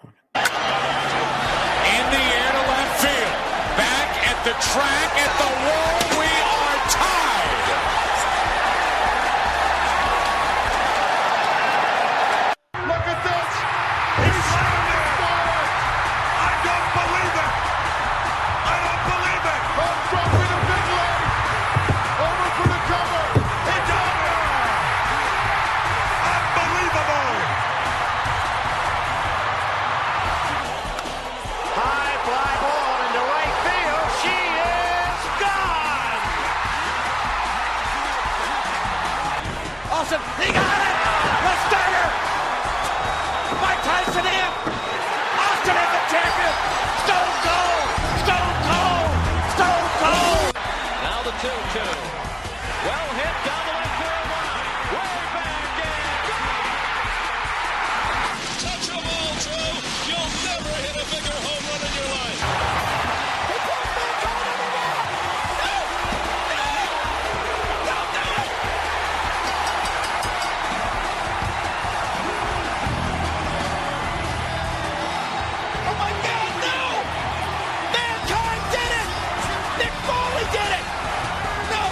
it. In the air to left field. Back at the track at the wall. We are tied. Look at this. He's slammed it forward. I don't believe it. I don't believe it. From dropping a big leg. Over for the cover. He got it. Unbelievable. High fly ball into right field. She is gone. Awesome. He got it. The starter. Mike Tyson in. Austin is the champion. Stone Cold. Stone Cold. Stone Cold. Now the 2-2. Well hit down the left field line. Way back in. Touch a ball, Drew. You'll never hit a bigger home run in your life. He puts that card on the wall. No! No! Don't do it! Oh my God, no! Mankind did it! Nick Foley did it! No!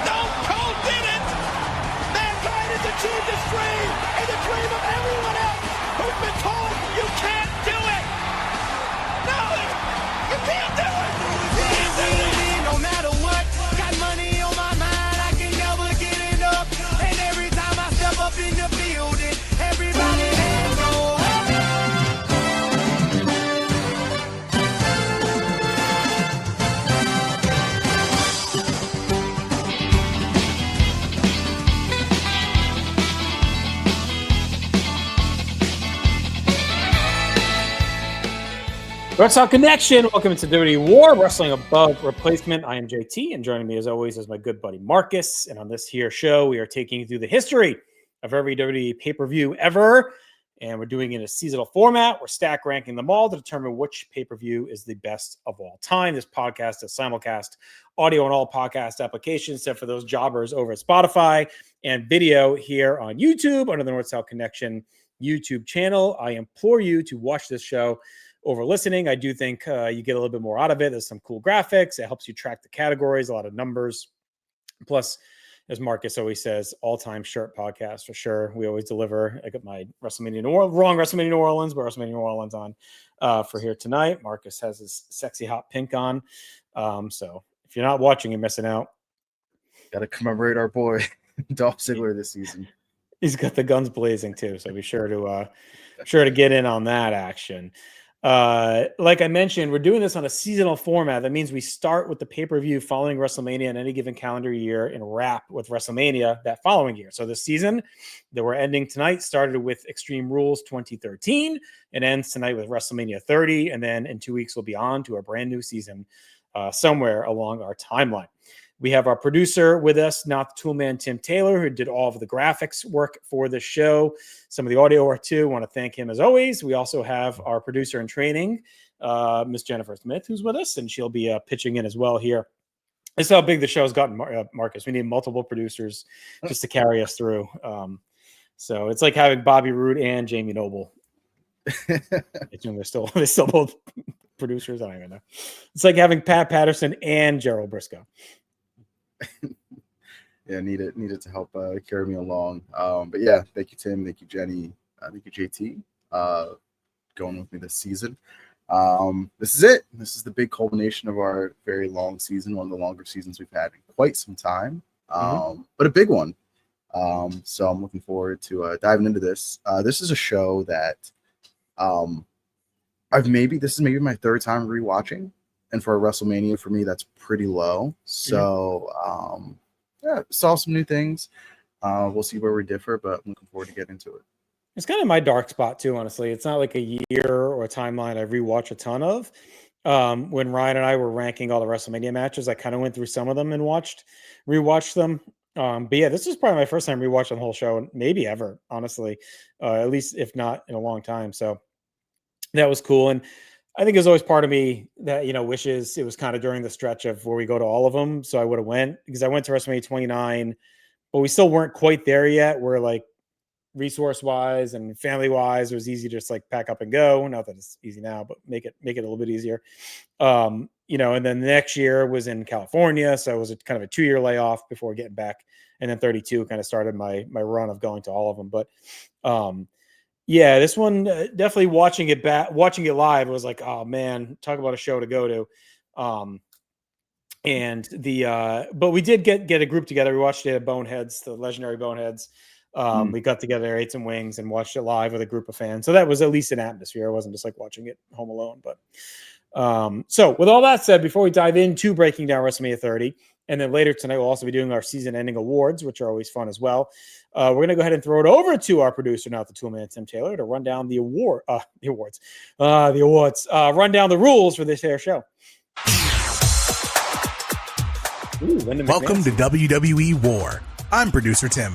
Stone Cold did it! Mankind has achieved his dream and the dream of everyone else who's been told you can't do it! No! You can't do it! You can't do it! No matter what, got money on my mind, I can never get enough. And every time I step up in the building, everybody hands go up. Wrestling Connection. Welcome to WWE WAR, Wrestling Above Replacement. I am JT, and joining me as always is my good buddy Marcus. And on this here show, we are taking you through the history of every WWE pay-per-view ever. And we're doing it in a seasonal format. We're stack ranking them all to determine which pay-per-view is the best of all time. This podcast is simulcast audio on all podcast applications, except for those jobbers over at Spotify, and video here on YouTube under the North South Connection YouTube channel. I implore you to watch this show over listening. I do think you get a little bit more out of it. There's some cool graphics. It helps you track the categories, a lot of numbers. Plus, as Marcus always says, all-time shirt podcast for sure. We always deliver. I got my WrestleMania New Orleans, wrong WrestleMania New Orleans, but WrestleMania New Orleans on for here tonight. Marcus has his sexy hot pink on. So if you're not watching, you're missing out. Got to commemorate our boy Dolph Ziggler this season. He's got the guns blazing too, so be sure to get in on that action. Like I mentioned, we're doing this on a seasonal format. That means we start with the pay-per-view following WrestleMania in any given calendar year and wrap with WrestleMania that following year. So the season that we're ending tonight started with Extreme Rules 2013 and ends tonight with WrestleMania 30. And then in 2 weeks, we'll be on to a brand new season somewhere along our timeline. We have our producer with us, not the toolman Tim Taylor, who did all of the graphics work for the show, some of the audio work too. Want to thank him as always. We also have our producer in training, Miss Jennifer Smith, who's with us, and she'll be pitching in as well here. This is how big the show has gotten, Marcus. We need multiple producers just to carry us through. So it's like having Bobby Roode and Jamie Noble. I assume they're still both producers. I don't even know. It's like having Pat Patterson and Gerald Briscoe. Yeah, needed to help carry me along. But yeah, thank you, Tim. Thank you, Jenny. Thank you, JT. Going with me this season. This is it. This is the big culmination of our very long season, one of the longer seasons we've had in quite some time, but a big one. So I'm looking forward to diving into this. This is a show that this is maybe my third time rewatching. And for a WrestleMania, for me, that's pretty low. So, yeah, saw some new things. We'll see where we differ, but I'm looking forward to getting into it. It's kind of my dark spot, too, honestly. It's not like a year or a timeline I rewatch a ton of. When Ryan and I were ranking all the WrestleMania matches, I kind of went through some of them and rewatched them. But yeah, this is probably my first time rewatching the whole show, maybe ever, honestly, at least if not in a long time. So that was cool. And I think there's always part of me that, wishes it was kind of during the stretch of where we go to all of them. So I would have went, because I went to WrestleMania 29, but we still weren't quite there yet. We're like resource wise and family wise. It was easy to just like pack up and go. Not that it's easy now, but make it a little bit easier. You know, and then the next year was in California, so it was kind of a 2-year layoff before getting back. And then 32 kind of started my run of going to all of them. But yeah, this one definitely watching it live was like, oh man, talk about a show to go to. And but we did get a group together. We watched it at Boneheads, the legendary Boneheads. We got together, ate some wings, and watched it live with a group of fans. So that was at least an atmosphere. It wasn't just like watching it home alone. But so with all that said, before we dive into breaking down WrestleMania 30, and then later tonight we'll also be doing our season-ending awards, which are always fun as well. We're gonna go ahead and throw it over to our producer, not the toolman, Tim Taylor, to run down the awards. Run down the rules for this here show. Welcome to WWE WAR. I'm producer Tim.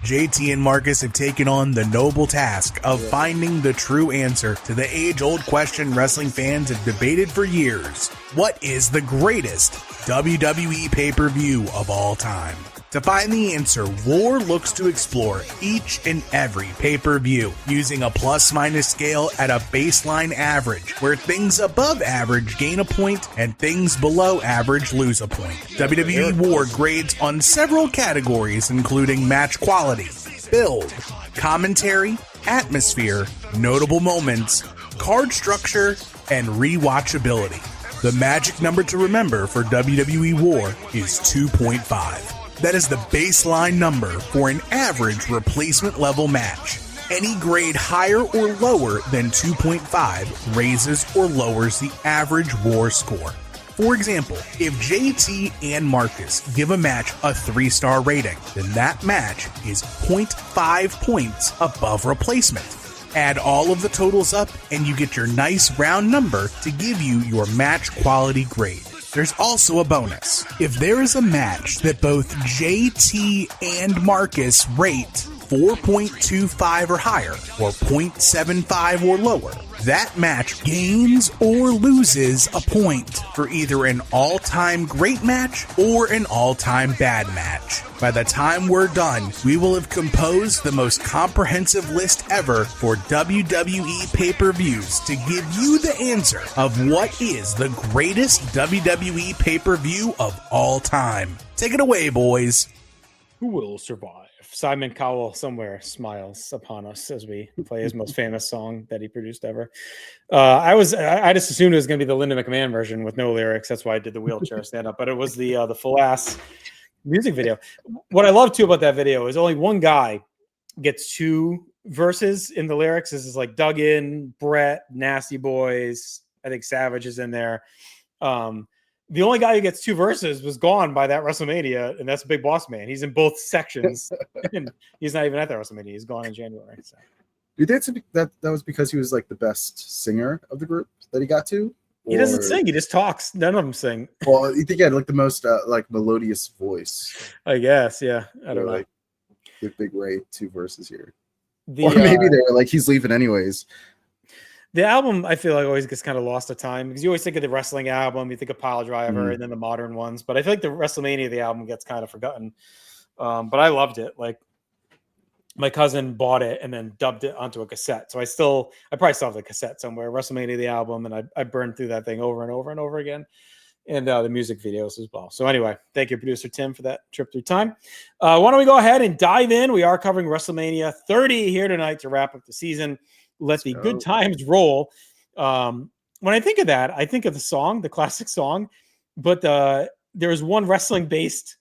JT and Marcus have taken on the noble task of finding the true answer to the age-old question wrestling fans have debated for years. What is the greatest WWE pay-per-view of all time? To find the answer, WAR looks to explore each and every pay-per-view using a plus-minus scale at a baseline average, where things above average gain a point and things below average lose a point. WWE WAR grades on several categories, including match quality, build, commentary, atmosphere, notable moments, card structure, and rewatchability. The magic number to remember for WWE WAR is 2.5. That is the baseline number for an average replacement level match. Any grade higher or lower than 2.5 raises or lowers the average WAR score. For example, if JT and Marcus give a match a 3-star rating, then that match is 0.5 points above replacement. Add all of the totals up and you get your nice round number to give you your match quality grade. There's also a bonus. If there is a match that both JT and Marcus rate 4.25 or higher, or 0.75 or lower, that match gains or loses a point for either an all-time great match or an all-time bad match. By the time we're done, we will have composed the most comprehensive list ever for WWE pay-per-views to give you the answer of what is the greatest WWE pay-per-view of all time. Take it away, boys. Who will survive? Simon Cowell somewhere smiles upon us as we play his most famous song that he produced ever. I just assumed it was going to be the Linda McMahon version with no lyrics. That's why I did the wheelchair stand up, but it was the full ass music video. What I love too about that video is only one guy gets 2 verses in the lyrics. This is like Duggan, Brett, Nasty Boys. I think Savage is in there. The only guy who gets 2 verses was gone by that WrestleMania, and that's Big Boss Man. He's in both sections, and he's not even at that WrestleMania. He's gone in January. So. Do you think that was because he was like the best singer of the group that he got to? He doesn't sing. He just talks. None of them sing. Well, you think he had like the most like melodious voice? I guess, yeah. I don't know. Like, give Big Ray 2 verses here, or maybe they were like he's leaving anyways. The album, I feel like, always gets kind of lost to time because you always think of the wrestling album, you think of Pile Driver, and then the modern ones. But I feel like the WrestleMania of the album gets kind of forgotten. But I loved it. Like, my cousin bought it and then dubbed it onto a cassette. So I probably still have the cassette somewhere, WrestleMania the album, and I burned through that thing over and over and over again. And the music videos as well. So anyway, thank you, producer Tim, for that trip through time. Why don't we go ahead and dive in? We are covering WrestleMania 30 here tonight to wrap up the season. Let the good times roll. When I think of that, I think of the song, the classic song, but there's one wrestling-based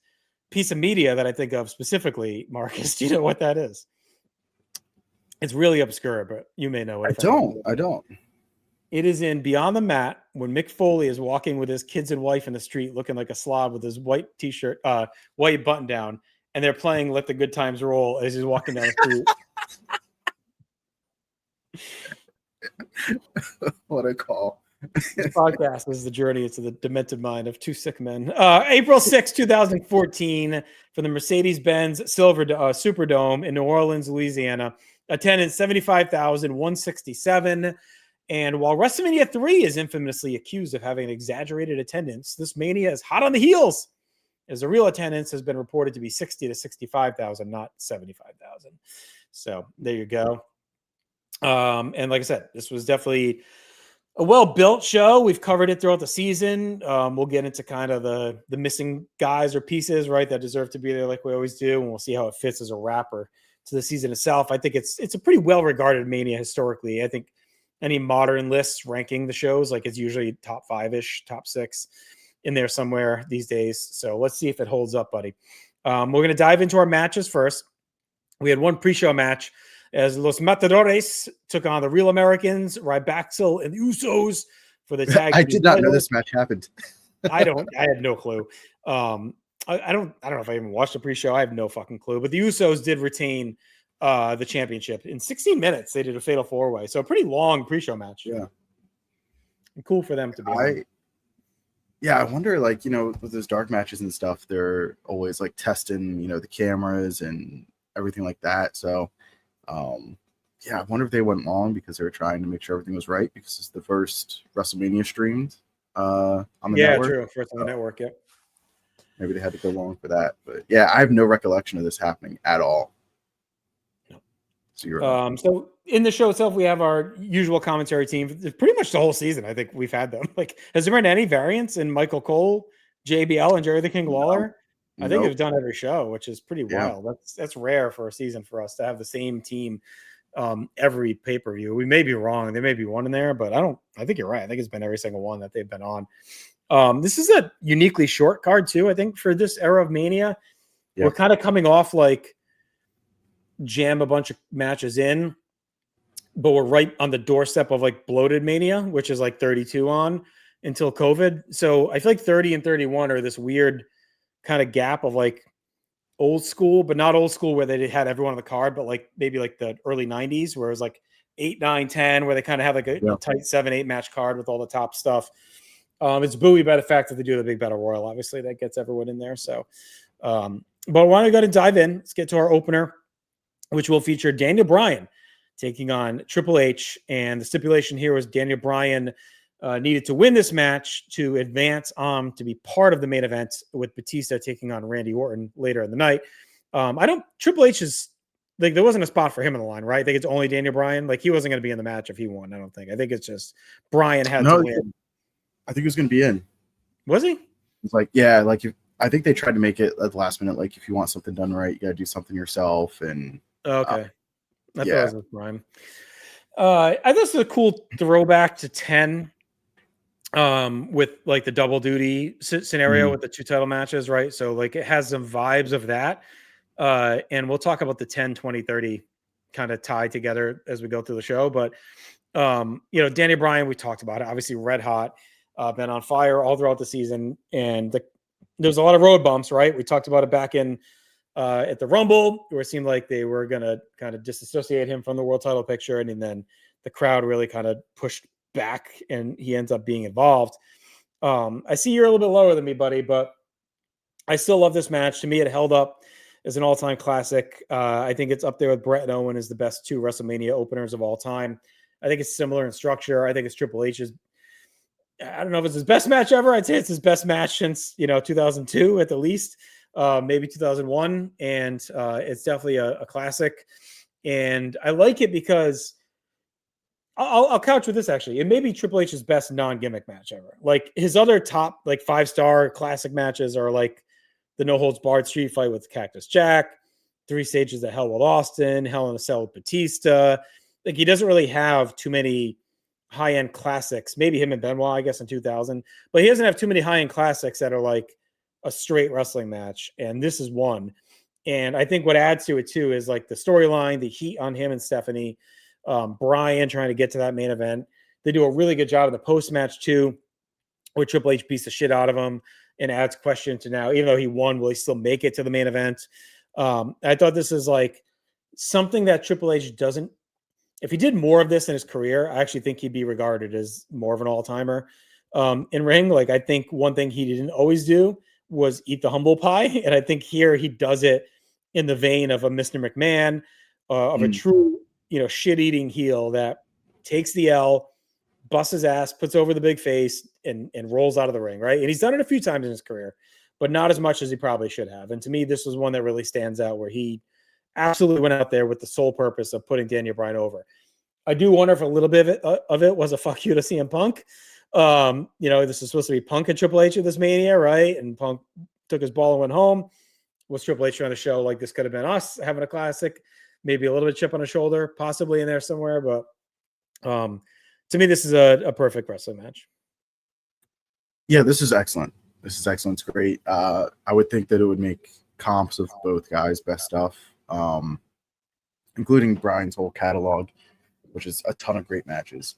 piece of media that I think of specifically. Marcus, do you know what that is? It's really obscure, but you may know it. I don't. It is in Beyond the Mat when Mick Foley is walking with his kids and wife in the street looking like a slob with his white t-shirt, white button down, and they're playing Let the Good Times Roll as he's walking down the street. What a call. This podcast is the journey into the demented mind of 2 sick men. April 6, 2014, for the Mercedes-Benz Superdome in New Orleans, Louisiana. Attendance 75,167. And while WrestleMania 3 is infamously accused of having an exaggerated attendance, this Mania is hot on the heels, as the real attendance has been reported to be 60 to 65,000, not 75,000. So there you go. And like I said, this was definitely a well-built show. We've covered it throughout the season. We'll get into kind of the missing guys or pieces, right, that deserve to be there like we always do, and we'll see how it fits as a wrapper to the season itself. I think it's a pretty well-regarded Mania historically. I think any modern lists ranking the shows, like it's usually top 5-ish, top 6 in there somewhere these days. So let's see if it holds up, buddy. We're going to dive into our matches first. We had one pre-show match as Los Matadores took on the Real Americans, Rybaxel and the Usos for the tag. I did not know this match happened. I had no clue. I don't know if I even watched the pre-show. I have no fucking clue. But the Usos did retain the championship in 16 minutes. They did a fatal 4-way, so a pretty long pre-show match. Yeah, and cool for them to be. I wonder, like, with those dark matches and stuff, they're always like testing, the cameras and everything like that. So, I wonder if they went long because they were trying to make sure everything was right, because it's the first WrestleMania streamed on the network. Yeah, true. First on the network, yeah. Maybe they had to go long for that. But yeah, I have no recollection of this happening at all. No. Zero. So in the show itself, we have our usual commentary team. Pretty much the whole season, I think we've had them. Like, has there been any variance in Michael Cole, JBL, and Jerry the King Lawler? No. I think they've done every show, which is pretty wild. That's rare for a season for us to have the same team every pay-per-view. We may be wrong. There may be one in there, but I think you're right. I think it's been every single one that they've been on. This is a uniquely short card too, I think, for this era of Mania. Yeah. We're kind of coming off like jam a bunch of matches in, but we're right on the doorstep of like bloated Mania, which is like 32 on until COVID. So I feel like 30 and 31 are this weird kind of gap of like old school, but not old school where they had everyone on the card, but like maybe like the early 90s where it was like 8, 9, 10, where they kind of have like a tight 7, 8 match card with all the top stuff. It's buoyed by the fact that they do the big battle royal, obviously that gets everyone in there. So, but why don't we go to dive in? Let's get to our opener, which will feature Daniel Bryan taking on Triple H. And the stipulation here was Daniel Bryan needed to win this match to advance to be part of the main event, with Batista taking on Randy Orton later in the night. Triple H is like, there wasn't a spot for him on the line, right? I think it's only Daniel Bryan. Like, he wasn't going to be in the match if he won. I think it's just Bryan had to win. I think he was going to be in. Was he? It's like, I think they tried to make it at the last minute. Like, if you want something done right, you got to do something yourself. And okay. I thought it was Bryan. I thought this was a cool throwback to 10. With like the double duty scenario with the 2 title matches, right? So like it has some vibes of that. And we'll talk about the 10, 20, 30 kind of tie together as we go through the show. But, Danny Bryan, we talked about it, obviously red hot, been on fire all throughout the season. And there's a lot of road bumps, right? We talked about it back in at the Rumble, where it seemed like they were going to kind of disassociate him from the world title picture. And then the crowd really kind of pushed back and he ends up being involved. I see you're a little bit lower than me, buddy, but I still love this match. To me, it held up as an all-time classic. I think it's up there with Bret and Owen as the best 2 WrestleMania openers of all time. I think it's similar in structure. I think it's Triple H's, I don't know if it's his best match ever. I'd say it's his best match since 2002 at the least, maybe 2001. And it's definitely a classic. And I like it because I'll couch with this, actually. It may be Triple H's best non-gimmick match ever. Like, his other top, like, 5-star classic matches are, like, the no-holds-barred street fight with Cactus Jack, 3 stages of Hell with Austin, Hell in a Cell with Batista. Like, he doesn't really have too many high-end classics. Maybe him and Benoit, I guess, in 2000. But he doesn't have too many high-end classics that are, like, a straight wrestling match. And this is one. And I think what adds to it, too, is, like, the storyline, the heat on him and Stephanie, Bryan trying to get to that main event. They do a really good job of the post-match too, where Triple H beats the shit out of him and adds question to now, even though he won, will he still make it to the main event? I thought this is like something that Triple H doesn't, if he did more of this in his career, I actually think he'd be regarded as more of an all-timer in ring. Like, I think one thing he didn't always do was eat the humble pie. And I think here he does it in the vein of a Mr. McMahon, of a true, shit-eating heel that takes the L, busts his ass, puts over the big face, and rolls out of the ring, right? And he's done it a few times in his career, but not as much as he probably should have. And to me, this was one that really stands out, where he absolutely went out there with the sole purpose of putting Daniel Bryan over. I do wonder if a little bit of it was a fuck you to CM Punk. This is supposed to be Punk and Triple H at this Mania, right? And Punk took his ball and went home. Was Triple H trying to show like this could have been us having a classic, maybe a little bit of chip on the shoulder, possibly in there somewhere. But to me, this is a perfect wrestling match. Yeah, this is excellent. This is excellent. It's great. I would think that it would make comps of both guys' best stuff, including Bryan's whole catalog, which is a ton of great matches.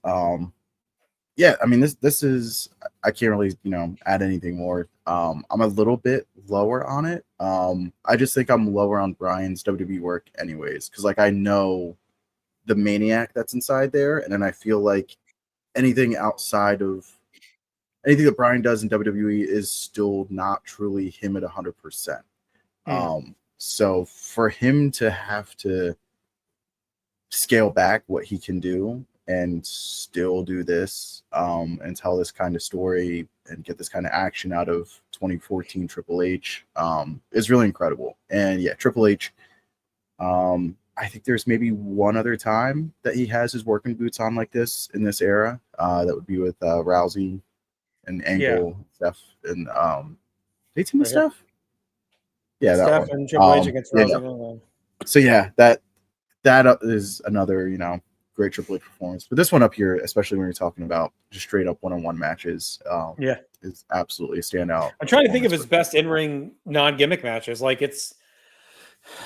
Yeah, I mean, this is, I can't really, add anything more. I'm a little bit lower on it. I just think I'm lower on Bryan's WWE work anyways, because like I know the maniac that's inside there, and then I feel like anything outside of anything that Bryan does in WWE is still not truly him at 100%. So for him to have to scale back what he can do and still do this and tell this kind of story and get this kind of action out of 2014 Triple H is really incredible. And yeah, Triple H, I think there's maybe one other time that he has his working boots on like this in this era. That would be with Rousey and Angle, Steph, and they team with Steph? Yeah, that Steph one. and Triple H against Rousey. So yeah, that is another, great Triple H performance. But this one up here, especially when you're talking about just straight up one-on-one matches, is absolutely a standout. I'm trying to think of his best in-ring non-gimmick matches. Like it's,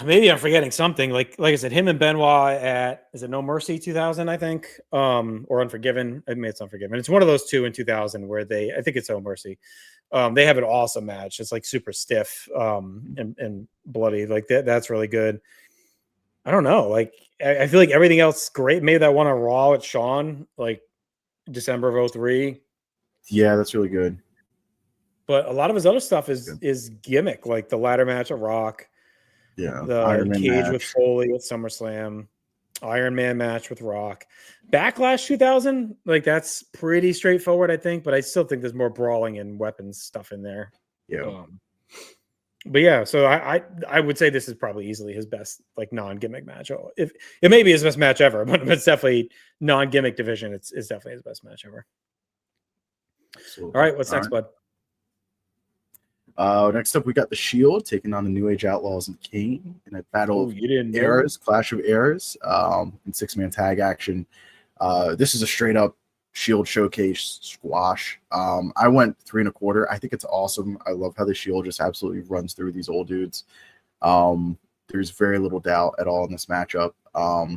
maybe I'm forgetting something. Like I said, him and Benoit at, is it No Mercy 2000, I think, or Unforgiven. I mean, it's Unforgiven. It's one of those two in 2000 where I think it's No Mercy. They have an awesome match. It's like super stiff and bloody. Like that's really good. I don't know. Like I feel like everything else great. Maybe that one on Raw with Shawn, like December of 2003. Yeah, that's really good. But a lot of his other stuff is gimmick, like the ladder match at Rock. Yeah, the Iron Man cage match with Foley at SummerSlam, Iron Man match with Rock, Backlash 2000. Like that's pretty straightforward, I think. But I still think there's more brawling and weapons stuff in there. Yeah. But yeah, so I would say this is probably easily his best like non-gimmick match. If it may be his best match ever, but it's definitely non-gimmick division. It's definitely his best match ever. Absolutely. All right, what's next, bud? Next up, we got the Shield taking on the New Age Outlaws and Kane in a battle of eras, clash of eras, in 6-man tag action. This is a straight up Shield showcase squash. I went 3 1/4. I think it's awesome. I love how the Shield just absolutely runs through these old dudes. There's very little doubt at all in this matchup,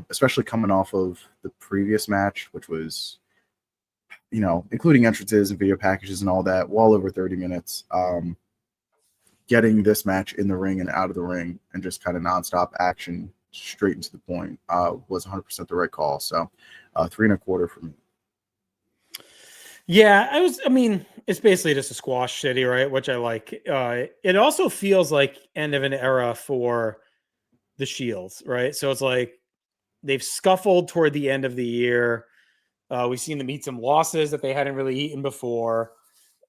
especially coming off of the previous match, which was, including entrances and video packages and all that, well over 30 minutes. Getting this match in the ring and out of the ring and just kind of nonstop action straight into the point was 100% the right call. So 3 1/4 for me. Yeah, it's basically just a squash city, right? Which I like. It also feels like end of an era for the Shields, right? So it's like they've scuffled toward the end of the year. We've seen them eat some losses that they hadn't really eaten before.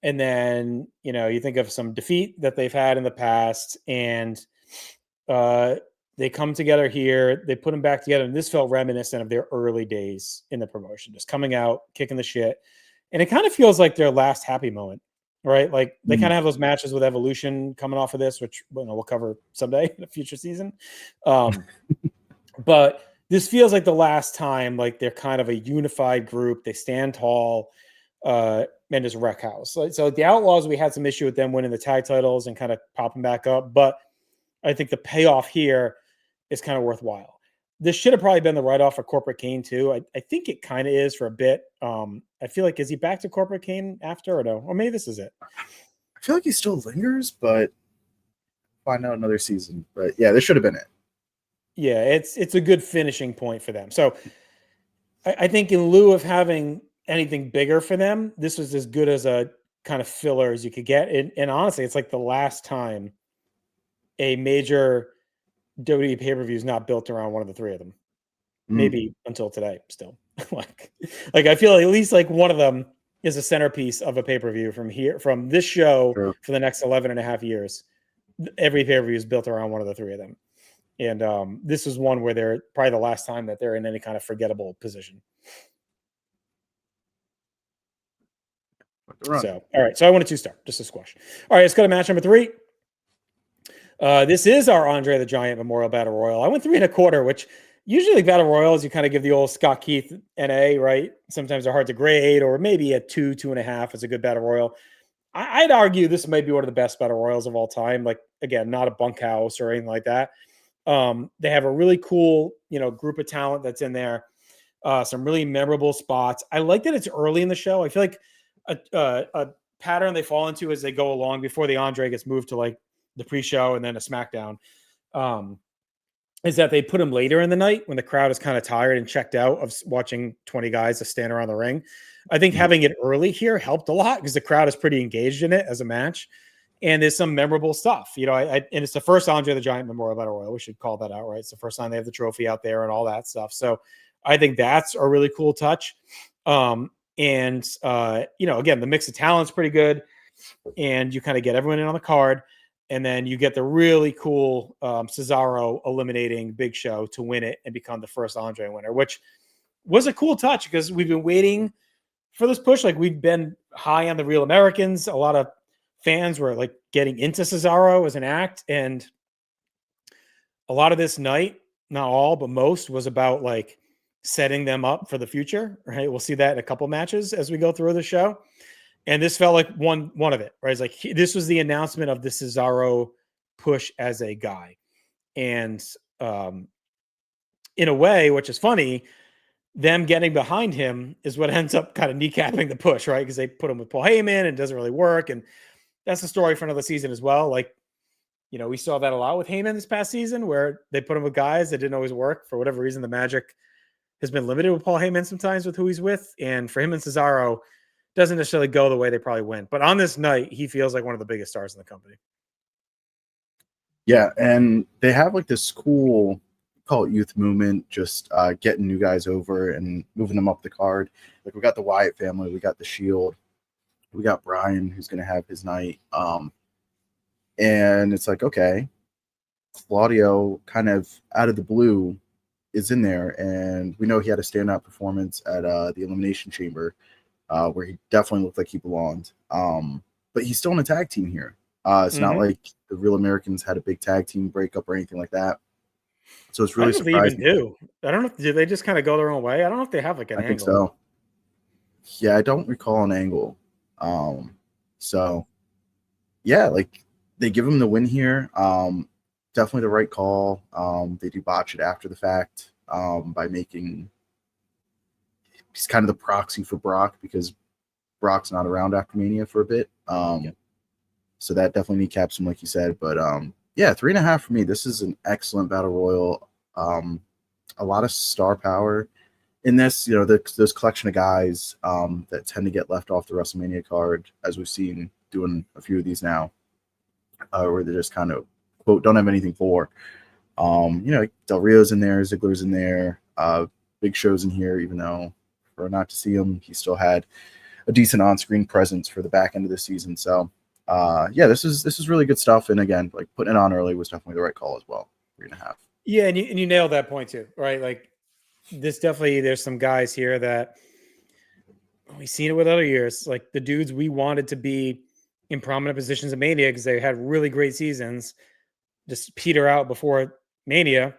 And then, you think of some defeat that they've had in the past, and they come together here. They put them back together, and this felt reminiscent of their early days in the promotion, just coming out, kicking the shit. And it kind of feels like their last happy moment, right? Like they kind of have those matches with Evolution coming off of this, which we'll cover someday in a future season. But this feels like the last time, like they're kind of a unified group. They stand tall. And just wreck house. So the Outlaws, we had some issue with them winning the tag titles and kind of popping back up, but I think the payoff here is kind of worthwhile. This should have probably been the write-off for Corporate Kane too. I think it kind of is for a bit. I feel like, is he back to Corporate Kane after or no? Or maybe this is it. I feel like he still lingers, but find out another season. But yeah, this should have been it. Yeah, it's a good finishing point for them. So I think in lieu of having anything bigger for them, this was as good as a kind of filler as you could get. And honestly, it's like the last time a major WWE pay-per-view is not built around one of the three of them. Maybe until today still. like I feel at least like one of them is a centerpiece of a pay-per-view from this show for the next 11 and a half years. Every pay-per-view is built around one of the three of them. And this is one where they're probably the last time that they're in any kind of forgettable position. So, all right. So I went a 2-star, just a squash. All right, let's go to match number 3. This is our Andre the Giant Memorial Battle Royal. I went 3 1/4, which usually Battle Royals, you kind of give the old Scott Keith NA, right? Sometimes they're hard to grade, or maybe a 2, 2.5 is a good Battle Royal. I'd argue this might be one of the best Battle Royals of all time. Like, again, not a bunkhouse or anything like that. They have a really cool, group of talent that's in there. Some really memorable spots. I like that it's early in the show. I feel like a pattern they fall into as they go along before the Andre gets moved to like the pre-show and then a SmackDown, is that they put him later in the night when the crowd is kind of tired and checked out of watching 20 guys to stand around the ring. I think having it early here helped a lot because the crowd is pretty engaged in it as a match. And there's some memorable stuff, and it's the first Andre the Giant Memorial Battle Royal. We should call that out, right? It's the first time they have the trophy out there and all that stuff. So I think that's a really cool touch. Again, the mix of talent's pretty good, and you kind of get everyone in on the card, and then you get the really cool Cesaro eliminating Big Show to win it and become the first Andre winner, which was a cool touch because we've been waiting for this push. Like, we've been high on the Real Americans. A lot of fans were like getting into Cesaro as an act, and a lot of this night, not all, but most, was about like setting them up for the future, right? We'll see that in a couple matches as we go through the show. And this felt like one of it, right? It's like this was the announcement of the Cesaro push as a guy. And in a way, which is funny, them getting behind him is what ends up kind of kneecapping the push, right? Because they put him with Paul Heyman and it doesn't really work. And that's the story for another season as well. Like, we saw that a lot with Heyman this past season where they put him with guys that didn't always work. For whatever reason, the magic has been limited with Paul Heyman sometimes with who he's with. And for him and Cesaro, doesn't necessarily go the way they probably went. But on this night, he feels like one of the biggest stars in the company. Yeah, and they have like this cool, call it youth movement, just getting new guys over and moving them up the card. Like, we got the Wyatt family, we got the Shield, we got Brian, who's going to have his night. And it's like, okay, Claudio kind of out of the blue is in there. And we know he had a standout performance at the Elimination Chamber where he definitely looked like he belonged. But he's still in a tag team here. It's not like the Real Americans had a big tag team breakup or anything like that. So it's really surprising. They even do. I don't know. Did they just kind of go their own way? I don't know if they have like an angle. I think so. Yeah, I don't recall an angle. So yeah, like, they give him the win here. Definitely the right call. They do botch it after the fact by making he's kind of the proxy for Brock because Brock's not around after Mania for a bit. So that definitely kneecaps him, like you said. But 3.5 for me. This is an excellent battle royal. A lot of star power in this. Those collection of guys that tend to get left off the WrestleMania card, as we've seen doing a few of these now. Where they're just kind of, quote, don't have anything for. Del Rio's in there, Ziggler's in there, Big Show's in here, even though for not to see him, he still had a decent on-screen presence for the back end of the season. So, this is really good stuff. And again, like, putting it on early was definitely the right call as well. 3.5. Yeah, and you nailed that point too, right? Like, this definitely, there's some guys here that we've seen it with other years, like the dudes we wanted to be in prominent positions of Mania because they had really great seasons, just peter out before Mania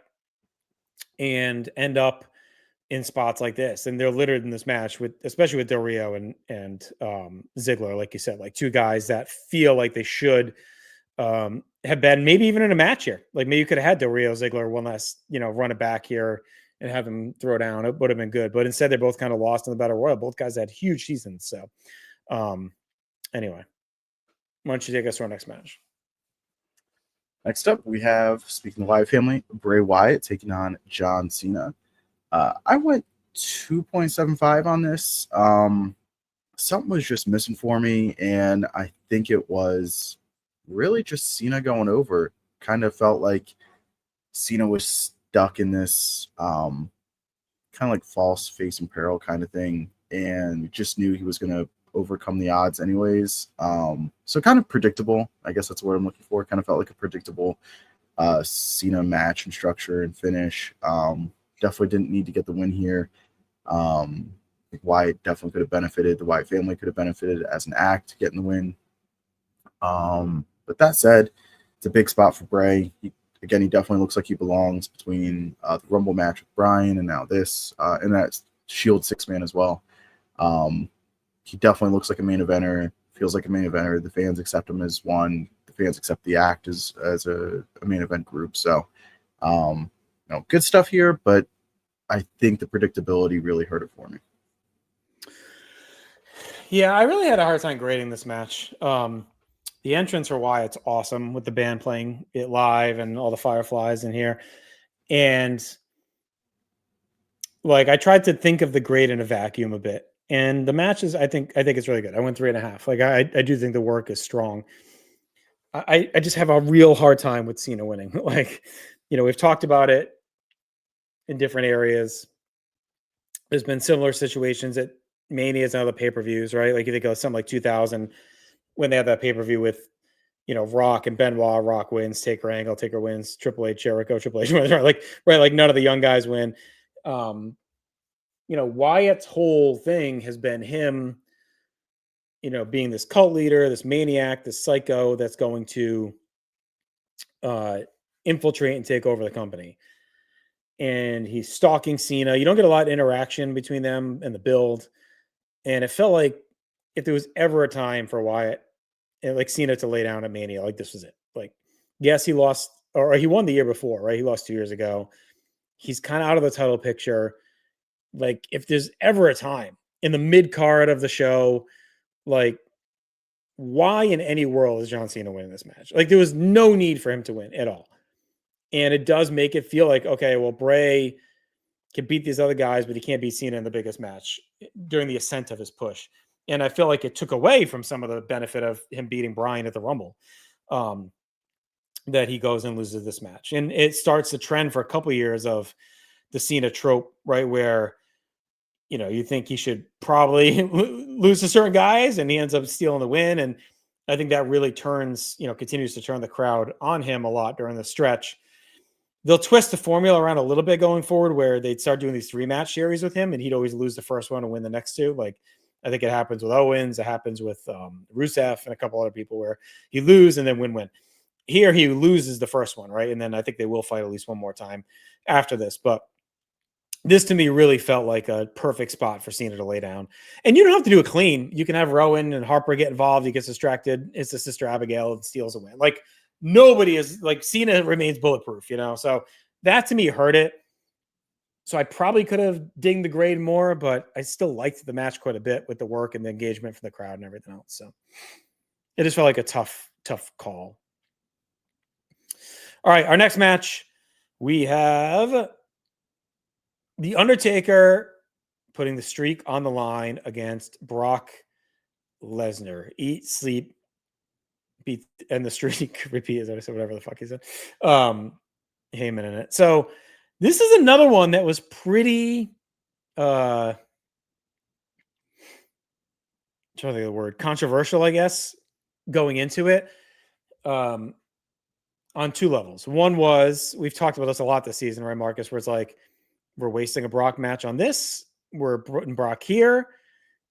and end up in spots like this. And they're littered in this match especially with Del Rio and Ziggler, like you said, like two guys that feel like they should have been maybe even in a match here. Like, maybe you could have had Del Rio, Ziggler one last, run it back here and have them throw down. It would have been good. But instead, they're both kind of lost in the Battle Royal. Both guys had huge seasons. So anyway. Why don't you take us to our next match? Next up, we have, speaking of Wyatt family, Bray Wyatt taking on John Cena. I went 2.75 on this. Something was just missing for me, and I think it was really just Cena going over. Kind of felt like Cena was stuck in this kind of like false face and peril kind of thing, and just knew he was going to overcome the odds anyways. So kind of predictable. I guess that's the word I'm looking for. Kind of felt like a predictable Cena match and structure and finish. Definitely didn't need to get the win here. Wyatt definitely could have benefited. The Wyatt family could have benefited as an act getting the win. But that said, it's a big spot for Bray. He definitely looks like he belongs between the Rumble match with Bryan and now this, and that Shield 6-man as well. He definitely looks like a main eventer, feels like a main eventer. The fans accept him as one. The fans accept the act as a main event group. So, good stuff here, but I think the predictability really hurt it for me. Yeah, I really had a hard time grading this match. The entrance for Wyatt's awesome with the band playing it live and all the fireflies in here. And like, I tried to think of the grade in a vacuum a bit. And the match is, I think it's really good. I went 3.5. Like, I do think the work is strong. I just have a real hard time with Cena winning. Like, we've talked about it in different areas. There's been similar situations at Manias and other pay-per-views, right? Like, you think of something like 2000 when they had that pay-per-view with, Rock and Benoit. Rock wins, Taker Angle, Taker wins, Triple H, Jericho, Triple H wins, right? Like none of the young guys win. Wyatt's whole thing has been him, being this cult leader, this maniac, this psycho that's going to infiltrate and take over the company. And he's stalking Cena. You don't get a lot of interaction between them and the build. And it felt like if there was ever a time for Wyatt and like Cena to lay down at Mania, like this was it. Like, yes, he lost, or he won the year before, right? He lost 2 years ago. He's kind of out of the title picture. Like, if there's ever a time in the mid card of the show, like, why in any world is John Cena winning this match? Like, there was no need for him to win at all. And it does make it feel like, okay, well, Bray can beat these other guys, but he can't beat Cena in the biggest match during the ascent of his push. And I feel like it took away from some of the benefit of him beating Bryan at the Rumble, that he goes and loses this match. And it starts the trend for a couple of years of the Cena trope, right? Where, you think he should probably lose to certain guys and he ends up stealing the win. And I think that really continues to turn the crowd on him a lot during the stretch. They'll twist the formula around a little bit going forward where they'd start doing these 3-match series with him and he'd always lose the first one and win the next 2. Like, I think it happens with Owens. It happens with Rusev and a couple other people where he lose and then win. Here he loses the first one, right? And then I think they will fight at least one more time after this. But this to me really felt like a perfect spot for Cena to lay down. And you don't have to do it clean. You can have Rowan and Harper get involved. He gets distracted. It's the Sister Abigail and steals a win. Like, nobody is like, Cena remains bulletproof, So that to me hurt it. So I probably could have dinged the grade more, but I still liked the match quite a bit with the work and the engagement from the crowd and everything else. So it just felt like a tough call. All right, our next match, we have The Undertaker putting the streak on the line against Brock Lesnar. Eat, sleep, beat, and the streak repeat, as I said, whatever the fuck he said. Heyman in it. So this is another one that was pretty trying to think of the word, controversial, I guess, going into it. On 2 levels. One was, we've talked about this a lot this season, right, Marcus, where it's like, we're wasting a Brock match on this. We're putting Brock here.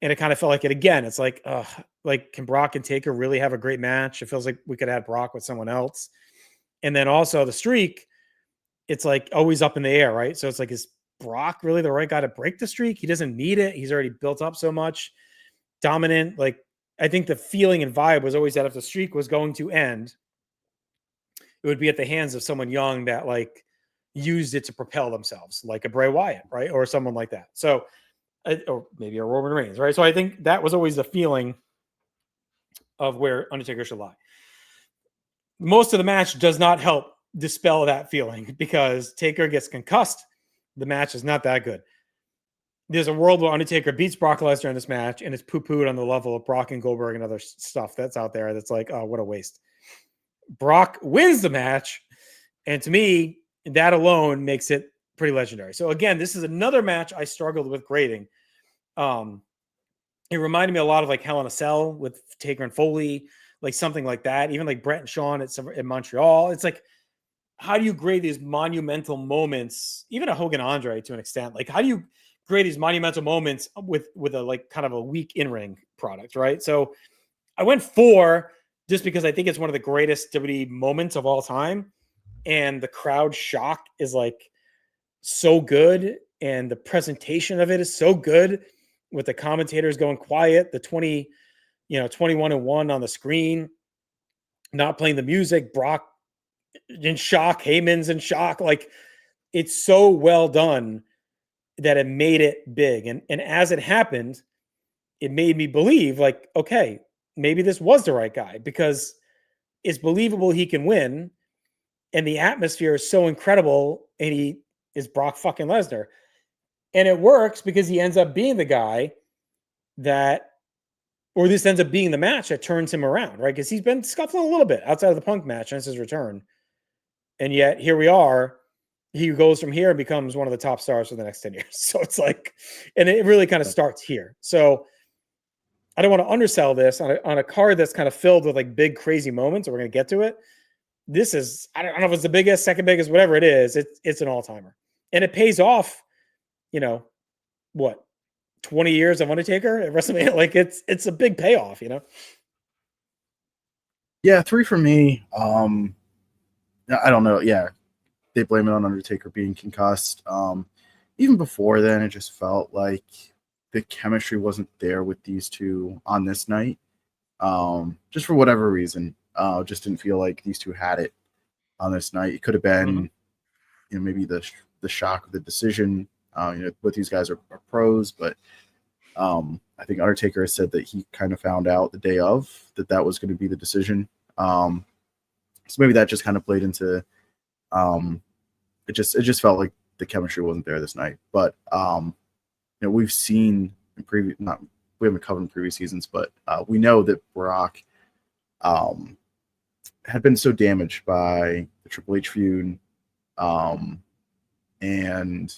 And it kind of felt like it again. It's like, can Brock and Taker really have a great match? It feels like we could have Brock with someone else. And then also the streak, it's like always up in the air, right? So it's like, is Brock really the right guy to break the streak? He doesn't need it. He's already built up so much. Dominant. Like, I think the feeling and vibe was always that if the streak was going to end, it would be at the hands of someone young that like used it to propel themselves, like a Bray Wyatt, right? Or someone like that. So, or maybe a Roman Reigns, right? So I think that was always the feeling of where Undertaker should lie. Most of the match does not help dispel that feeling because Taker gets concussed. The match is not that good. There's a world where Undertaker beats Brock Lesnar in this match and it's poo-pooed on the level of Brock and Goldberg and other stuff that's out there. That's like, oh, what a waste. Brock wins the match. And to me, that alone makes it pretty legendary. So again, this is another match I struggled with grading. It reminded me a lot of like Hell in a Cell with Taker and Foley, like something like that. Even like Brett and Shawn at Montreal. It's like, how do you grade these monumental moments, even a Hogan Andre to an extent? Like, how do you grade these monumental moments with a like kind of a weak in-ring product, right? So I went 4 just because I think it's one of the greatest WWE moments of all time. And the crowd shock is like so good. And the presentation of it is so good with the commentators going quiet, the 21-1 on the screen, not playing the music, Brock in shock, Heyman's in shock. Like, it's so well done that it made it big. And as it happened, it made me believe, like, okay, maybe this was the right guy, because it's believable he can win. And the atmosphere is so incredible. And he is Brock fucking Lesnar. And it works because he ends up being the guy that, or this ends up being the match that turns him around, right? Because he's been scuffling a little bit outside of the Punk match since his return. And yet here we are. He goes from here and becomes one of the top stars for the next 10 years. So it's like, and it really kind of starts here. So I don't want to undersell this on a card that's kind of filled with like big, crazy moments. And we're going to get to it. This is, I don't know if it's the biggest, second biggest, whatever it is. It's an all-timer. And it pays off, you know, what, 20 years of Undertaker at WrestleMania? Like, it's a big payoff, you know? Yeah, 3 for me. I don't know. Yeah, they blame it on Undertaker being concussed. Even before then, it just felt like the chemistry wasn't there with these two on this night. Just for whatever reason, just didn't feel like these two had it on this night. It could have been, you know, maybe the shock of the decision. You know, both these guys are pros, but I think Undertaker has said that he kind of found out the day of that was going to be the decision. So maybe that just kind of played into. It just felt like the chemistry wasn't there this night. But you know, we've seen in we haven't covered in previous seasons, but we know that Brock had been so damaged by the Triple H feud, and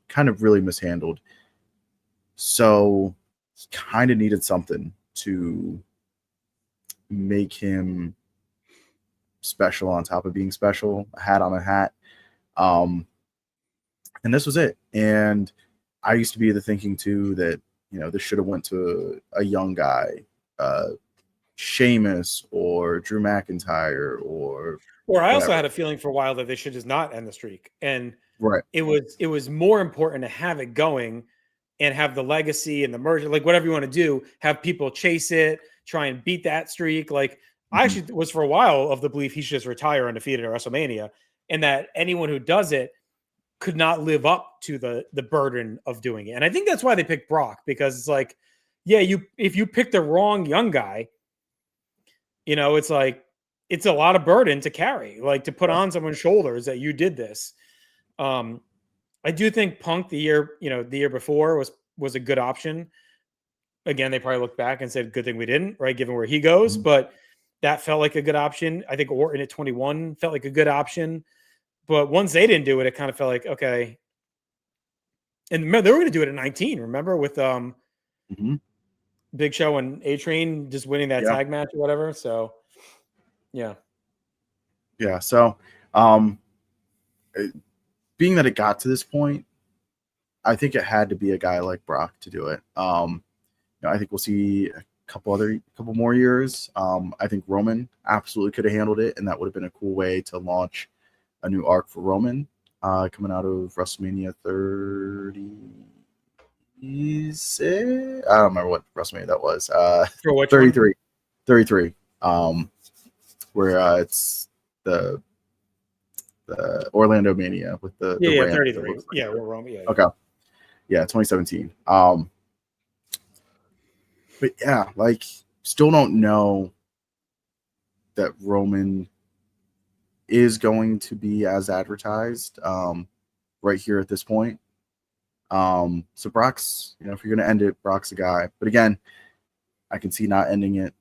kind of really mishandled. So he kind of needed something to make him special on top of being special, a hat on a hat. And this was it. And I used to be the thinking too that, you know, this should have went to a young guy, Sheamus or Drew McIntyre or I also had a feeling for a while that they should just not end the streak. And right. It was more important to have it going and have the legacy and the merger, like whatever you want to do, have people chase it, try and beat that streak. Like, I actually was for a while of the belief he should just retire undefeated at WrestleMania, and that anyone who does it could not live up to the burden of doing it. And I think that's why they picked Brock, because it's like, yeah, if you pick the wrong young guy, you know, it's like, it's a lot of burden to carry, like to put on someone's shoulders that you did this. I do think Punk the year before was a good option. Again, they probably looked back and said, good thing we didn't, right? Given where he goes, but that felt like a good option. I think Orton at 21 felt like a good option, but once they didn't do it, it kind of felt like, okay. And remember, they were going to do it at 19. Remember, with Big Show and A-Train just winning that tag match or whatever. So, yeah. So, being that it got to this point, I think it had to be a guy like Brock to do it. You know, I think we'll see a couple more years. I think Roman absolutely could have handled it, and that would have been a cool way to launch a new arc for Roman coming out of WrestleMania 36. I don't remember what WrestleMania that was. 33. 33. Where it's the Orlando Mania with the ramp 33. Like yeah, we're wrong. Yeah. Okay. Yeah, 2017. But yeah, like, still don't know that Roman is going to be as advertised right here at this point. So Brock's, you know, if you're going to end it, Brock's a guy. But again, I can see not ending it.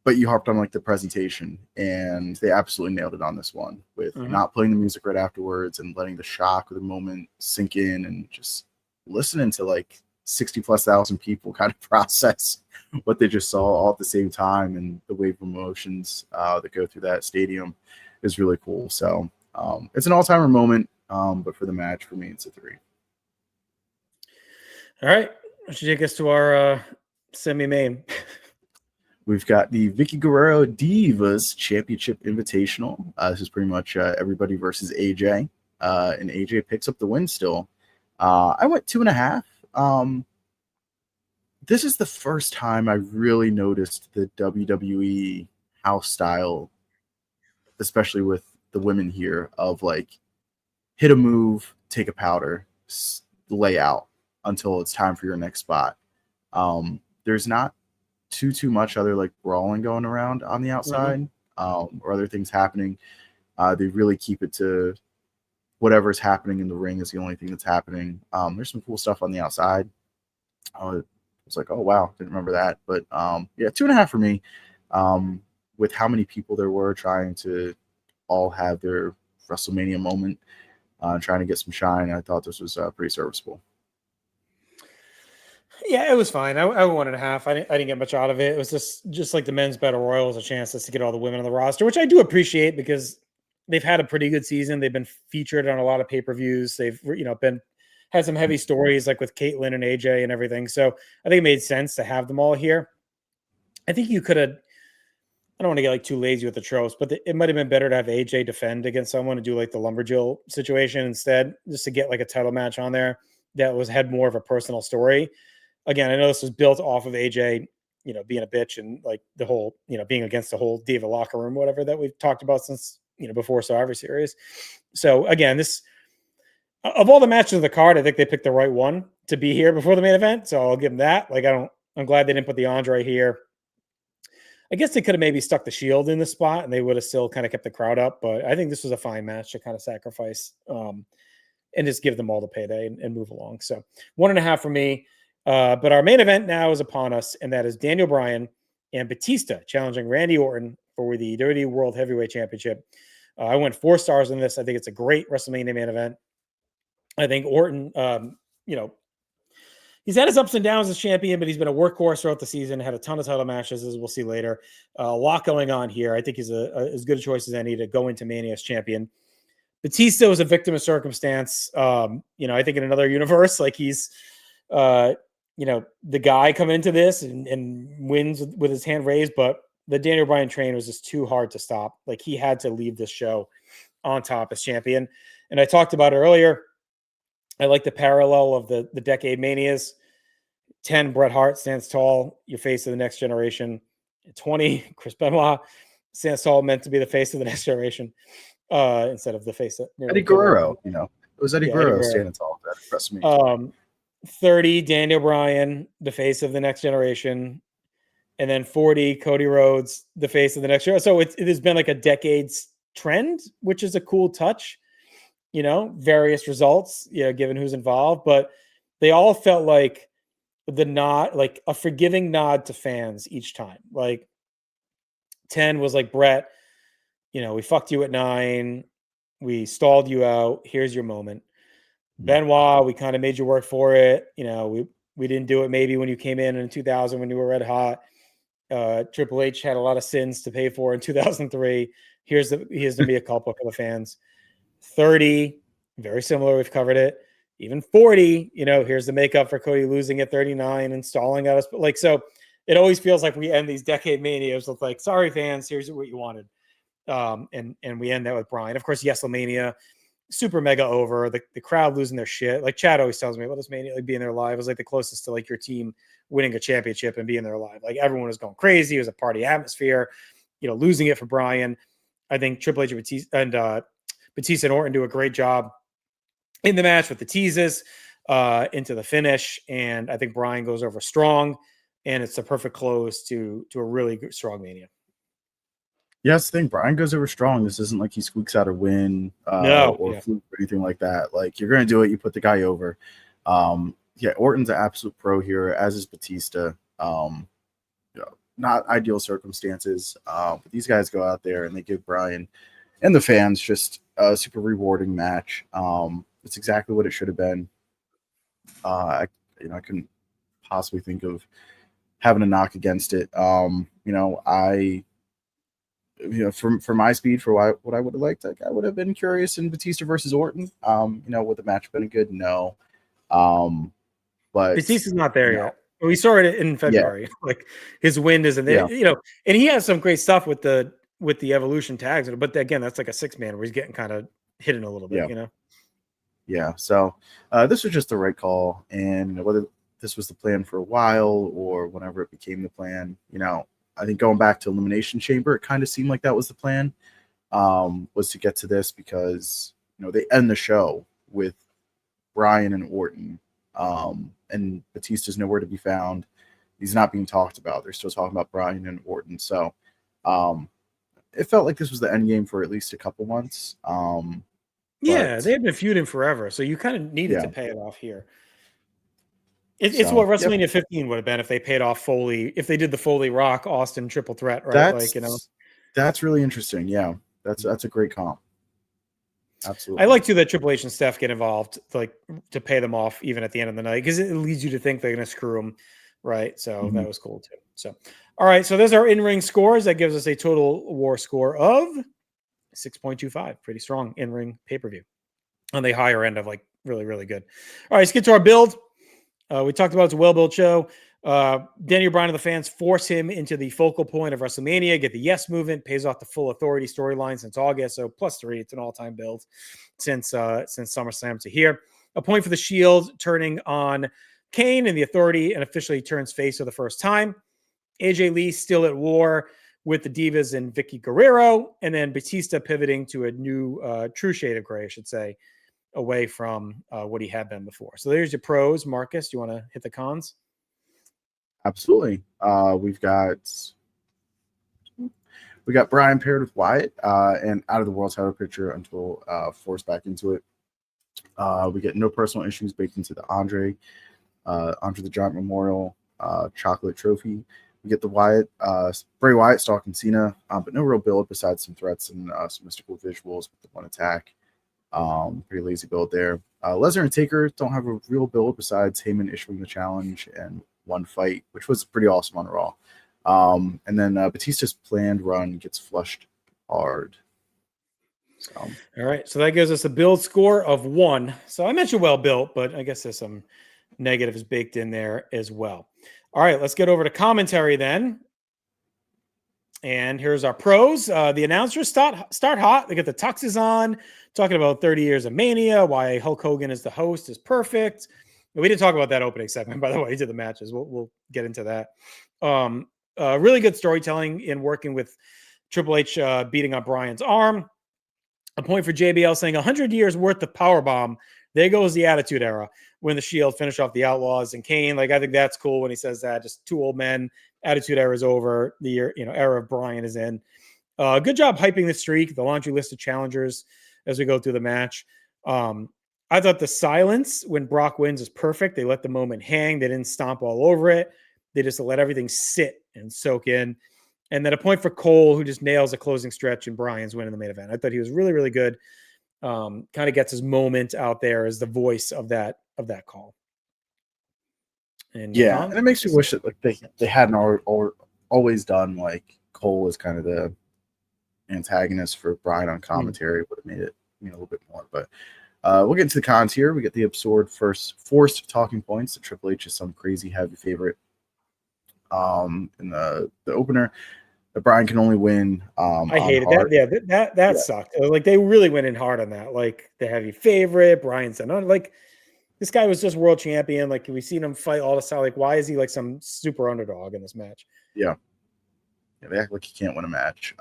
But you harped on like the presentation, and they absolutely nailed it on this one with not playing the music right afterwards and letting the shock of the moment sink in, and just listening to like 60,000+ people kind of process what they just saw all at the same time, and the wave of emotions that go through that stadium. is really cool. So it's an all-timer moment, but for the match, for me, it's a 3. All right, why don't you take us to our semi-main? We've got the Vicky Guerrero Divas Championship Invitational. This is pretty much everybody versus AJ, and AJ picks up the win still. I went 2.5. This is the first time I really noticed the WWE house style, especially with the women here, of like hit a move, take a powder, lay out until it's time for your next spot. There's not too much other like brawling going around on the outside, or other things happening. They really keep it to whatever's happening in the ring is the only thing that's happening. There's some cool stuff on the outside. I was like, oh wow, didn't remember that. But yeah, 2.5 for me. With how many people there were trying to all have their WrestleMania moment, trying to get some shine, I thought this was pretty serviceable. Yeah, it was fine. I went 1.5. I didn't get much out of it. It was just like the men's battle royal was a chance to get all the women on the roster, which I do appreciate because they've had a pretty good season. They've been featured on a lot of pay-per-views. They've had some heavy stories like with Caitlyn and AJ and everything. So I think it made sense to have them all here. I think you could have. I don't want to get like too lazy with the tropes, but it might have been better to have AJ defend against someone and do like the Lumberjill situation instead, just to get like a title match on there that had more of a personal story. Again, I know this was built off of AJ, being a bitch and like the whole, being against the whole Diva locker room, whatever that we've talked about since, before Survivor Series. So again, this, of all the matches of the card, I think they picked the right one to be here before the main event. So I'll give them that. Like, I'm glad they didn't put the Andre here. I guess they could have maybe stuck the Shield in the spot and they would have still kind of kept the crowd up. But I think this was a fine match to kind of sacrifice and just give them all the payday and move along. So 1.5 for me. But our main event now is upon us, and that is Daniel Bryan and Batista challenging Randy Orton for the WWE World Heavyweight Championship. I went 4 stars on this. I think it's a great WrestleMania main event. I think Orton, he's had his ups and downs as champion, but he's been a workhorse throughout the season, had a ton of title matches, as we'll see later. A lot going on here. I think he's as good a choice as any to go into Mania as champion. Batista was a victim of circumstance. I think in another universe, like he's, the guy coming into this and wins with his hand raised, but the Daniel Bryan train was just too hard to stop. Like he had to leave this show on top as champion. And I talked about it earlier. I like the parallel of the decade manias. 10, Bret Hart stands tall, your face of the next generation. 20, Chris Benoit stands tall, meant to be the face of the next generation instead of the face of Eddie Guerrero. It was Eddie Guerrero standing tall. That impressed me. 30, Daniel Bryan, the face of the next generation. And then 40, Cody Rhodes, the face of the next generation. So it has been like a decade's trend, which is a cool touch. Various results, given who's involved, but they all felt like the nod, like a forgiving nod to fans each time. Like 10 was like, Brett, we fucked you at 9. We stalled you out. Here's your moment. Benoit, we kind of made you work for it. We didn't do it maybe when you came in 2000 when you were red hot. Triple H had a lot of sins to pay for in 2003. Here's the mea culpa for the fans. 30, very similar. We've covered it. Even 40, here's the makeup for Cody losing at 39 and stalling at us. But like, so it always feels like we end these decade manias with like, sorry fans, here's what you wanted. And we end that with Bryan. Of course, Wrestlemania, super mega over. The crowd losing their shit. Like Chad always tells me about this mania, like being there live was like the closest to like your team winning a championship and being there live. Like everyone was going crazy. It was a party atmosphere, losing it for Bryan. I think Triple H and Batista and Orton do a great job in the match with the teases into the finish. And I think Bryan goes over strong, and it's the perfect close to a really good, strong mania. Yes, the thing, Bryan goes over strong. This isn't like he squeaks out a win or fluke or anything like that. Like you're going to do it, you put the guy over. Orton's an absolute pro here, as is Batista. Not ideal circumstances, but these guys go out there and they give Bryan and the fans just a super rewarding match. It's exactly what it should have been. I couldn't possibly think of having a knock against it. for my speed, for what I would have liked, like I would have been curious in Batista versus Orton. Would the match been good? No. But Batista's not there yet. We saw it in February. Yeah. Like his win isn't there, and he has some great stuff with the Evolution tags. But again, that's like a 6-man where he's getting kind of hidden a little bit, Yeah. So this was just the right call, and whether this was the plan for a while or whenever it became the plan, I think going back to Elimination Chamber, it kind of seemed like that was the plan, was to get to this because they end the show with Bryan and Orton. And Batista's nowhere to be found. He's not being talked about. They're still talking about Bryan and Orton. So it felt like this was the end game for at least a couple months. They had been feuding forever. So you kind of needed to pay it off here. It's what WrestleMania 15 would have been if they paid off Foley, if they did the Foley Rock Austin triple threat, right? That's really interesting. Yeah. That's a great comp. Absolutely. I like to that Triple H and Steph get involved, like to pay them off even at the end of the night, because it leads you to think they're going to screw them, right? So that was cool too. So, all right, so there's our in-ring scores. That gives us a total WAR score of 6.25. Pretty strong in-ring pay-per-view on the higher end of like really, really good. All right, let's get to our build. We talked about it's a well-built show. Danny O'Brien and the fans force him into the focal point of WrestleMania, get the yes movement, pays off the full authority storyline since August. So +3, it's an all-time build since SummerSlam to here. A point for the Shield turning on Kane and the authority and officially turns face for the first time. AJ Lee still at war with the Divas and Vicky Guerrero, and then Batista pivoting to a new true shade of gray, I should say, away from what he had been before. So there's your pros. Marcus, do you want to hit the cons? Absolutely. We got Bryan paired with Wyatt and out of the world title picture until forced back into it. We get no personal issues baked into the Andre the Giant Memorial chocolate trophy. We get the Bray Wyatt stalking Cena, but no real build besides some threats and some mystical visuals with the one attack. Pretty lazy build there. Lesnar and Taker don't have a real build besides Heyman issuing the challenge and one fight, which was pretty awesome on Raw. And then Batista's planned run gets flushed hard. So. All right, so that gives us a build score of 1. So I mentioned well built, but I guess there's some negatives baked in there as well. All right, let's get over to commentary then. And here's our pros. The announcers start hot. They get the tuxes on, talking about 30 years of Mania, why Hulk Hogan is the host is perfect. We didn't talk about that opening segment, by the way, to the matches. We'll get into that. Really good storytelling in working with Triple H beating up Bryan's arm. A point for JBL saying 100 years worth of powerbomb. There goes the Attitude Era when the Shield finish off the Outlaws and Kane. Like, I think that's cool when he says that. Just two old men. Attitude Era is over. The year, era of Bryan is in. Good job hyping the streak, the laundry list of challengers as we go through the match. I thought the silence when Brock wins is perfect. They let the moment hang. They didn't stomp all over it. They just let everything sit and soak in. And then a point for Cole, who just nails a closing stretch in Bryan's win in the main event. I thought he was really, really good. Kind of gets his moment out there as the voice of that call. And and it makes me wish that like they hadn't always done like Cole was kind of the antagonist for Bryan on commentary. Would have made it a little bit more, but. We'll get into the cons here. We get the absurd forced talking points that Triple H is some crazy heavy favorite. In the opener, that Bryan can only win. I hated that. Yeah, that sucked. Like they really went in hard on that. Like the heavy favorite, Bryan said, no, like this guy was just world champion. Like we've seen him fight all the time. Like why is he like some super underdog in this match? Yeah, they act like he can't win a match.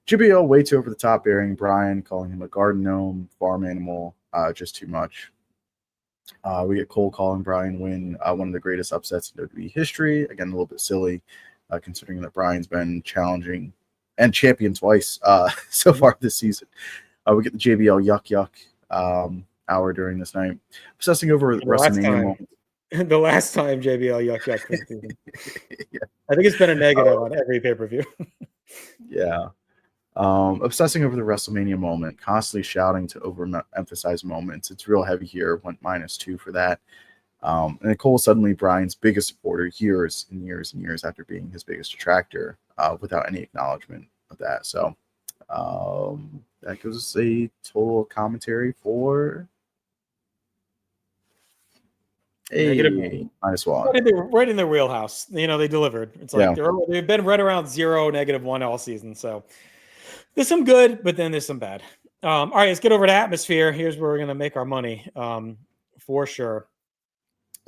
JBL way too over the top, burying Bryan, calling him a garden gnome, farm animal, just too much. We get Cole calling Bryan win one of the greatest upsets in WWE history. Again, a little bit silly, considering that Bryan's been challenging and champion twice so far this season. We get the JBL yuck hour during this night. Obsessing over WrestleMania moment. The last time JBL yuck. Yeah. I think it's been a negative on every pay-per-view. Yeah. Obsessing over the WrestleMania moment, constantly shouting to overemphasize moments. It's real heavy here. Went -2 for that. And Cole suddenly Bryan's biggest supporter years and years and years after being his biggest detractor, without any acknowledgement with that. So that gives us a total commentary for -1. -1. Right in their wheelhouse. You know, they delivered. It's like they've been right around 0, -1 all season. So there's some good, but then there's some bad. All right, let's get over to Atmosphere. Here's where we're going to make our money for sure.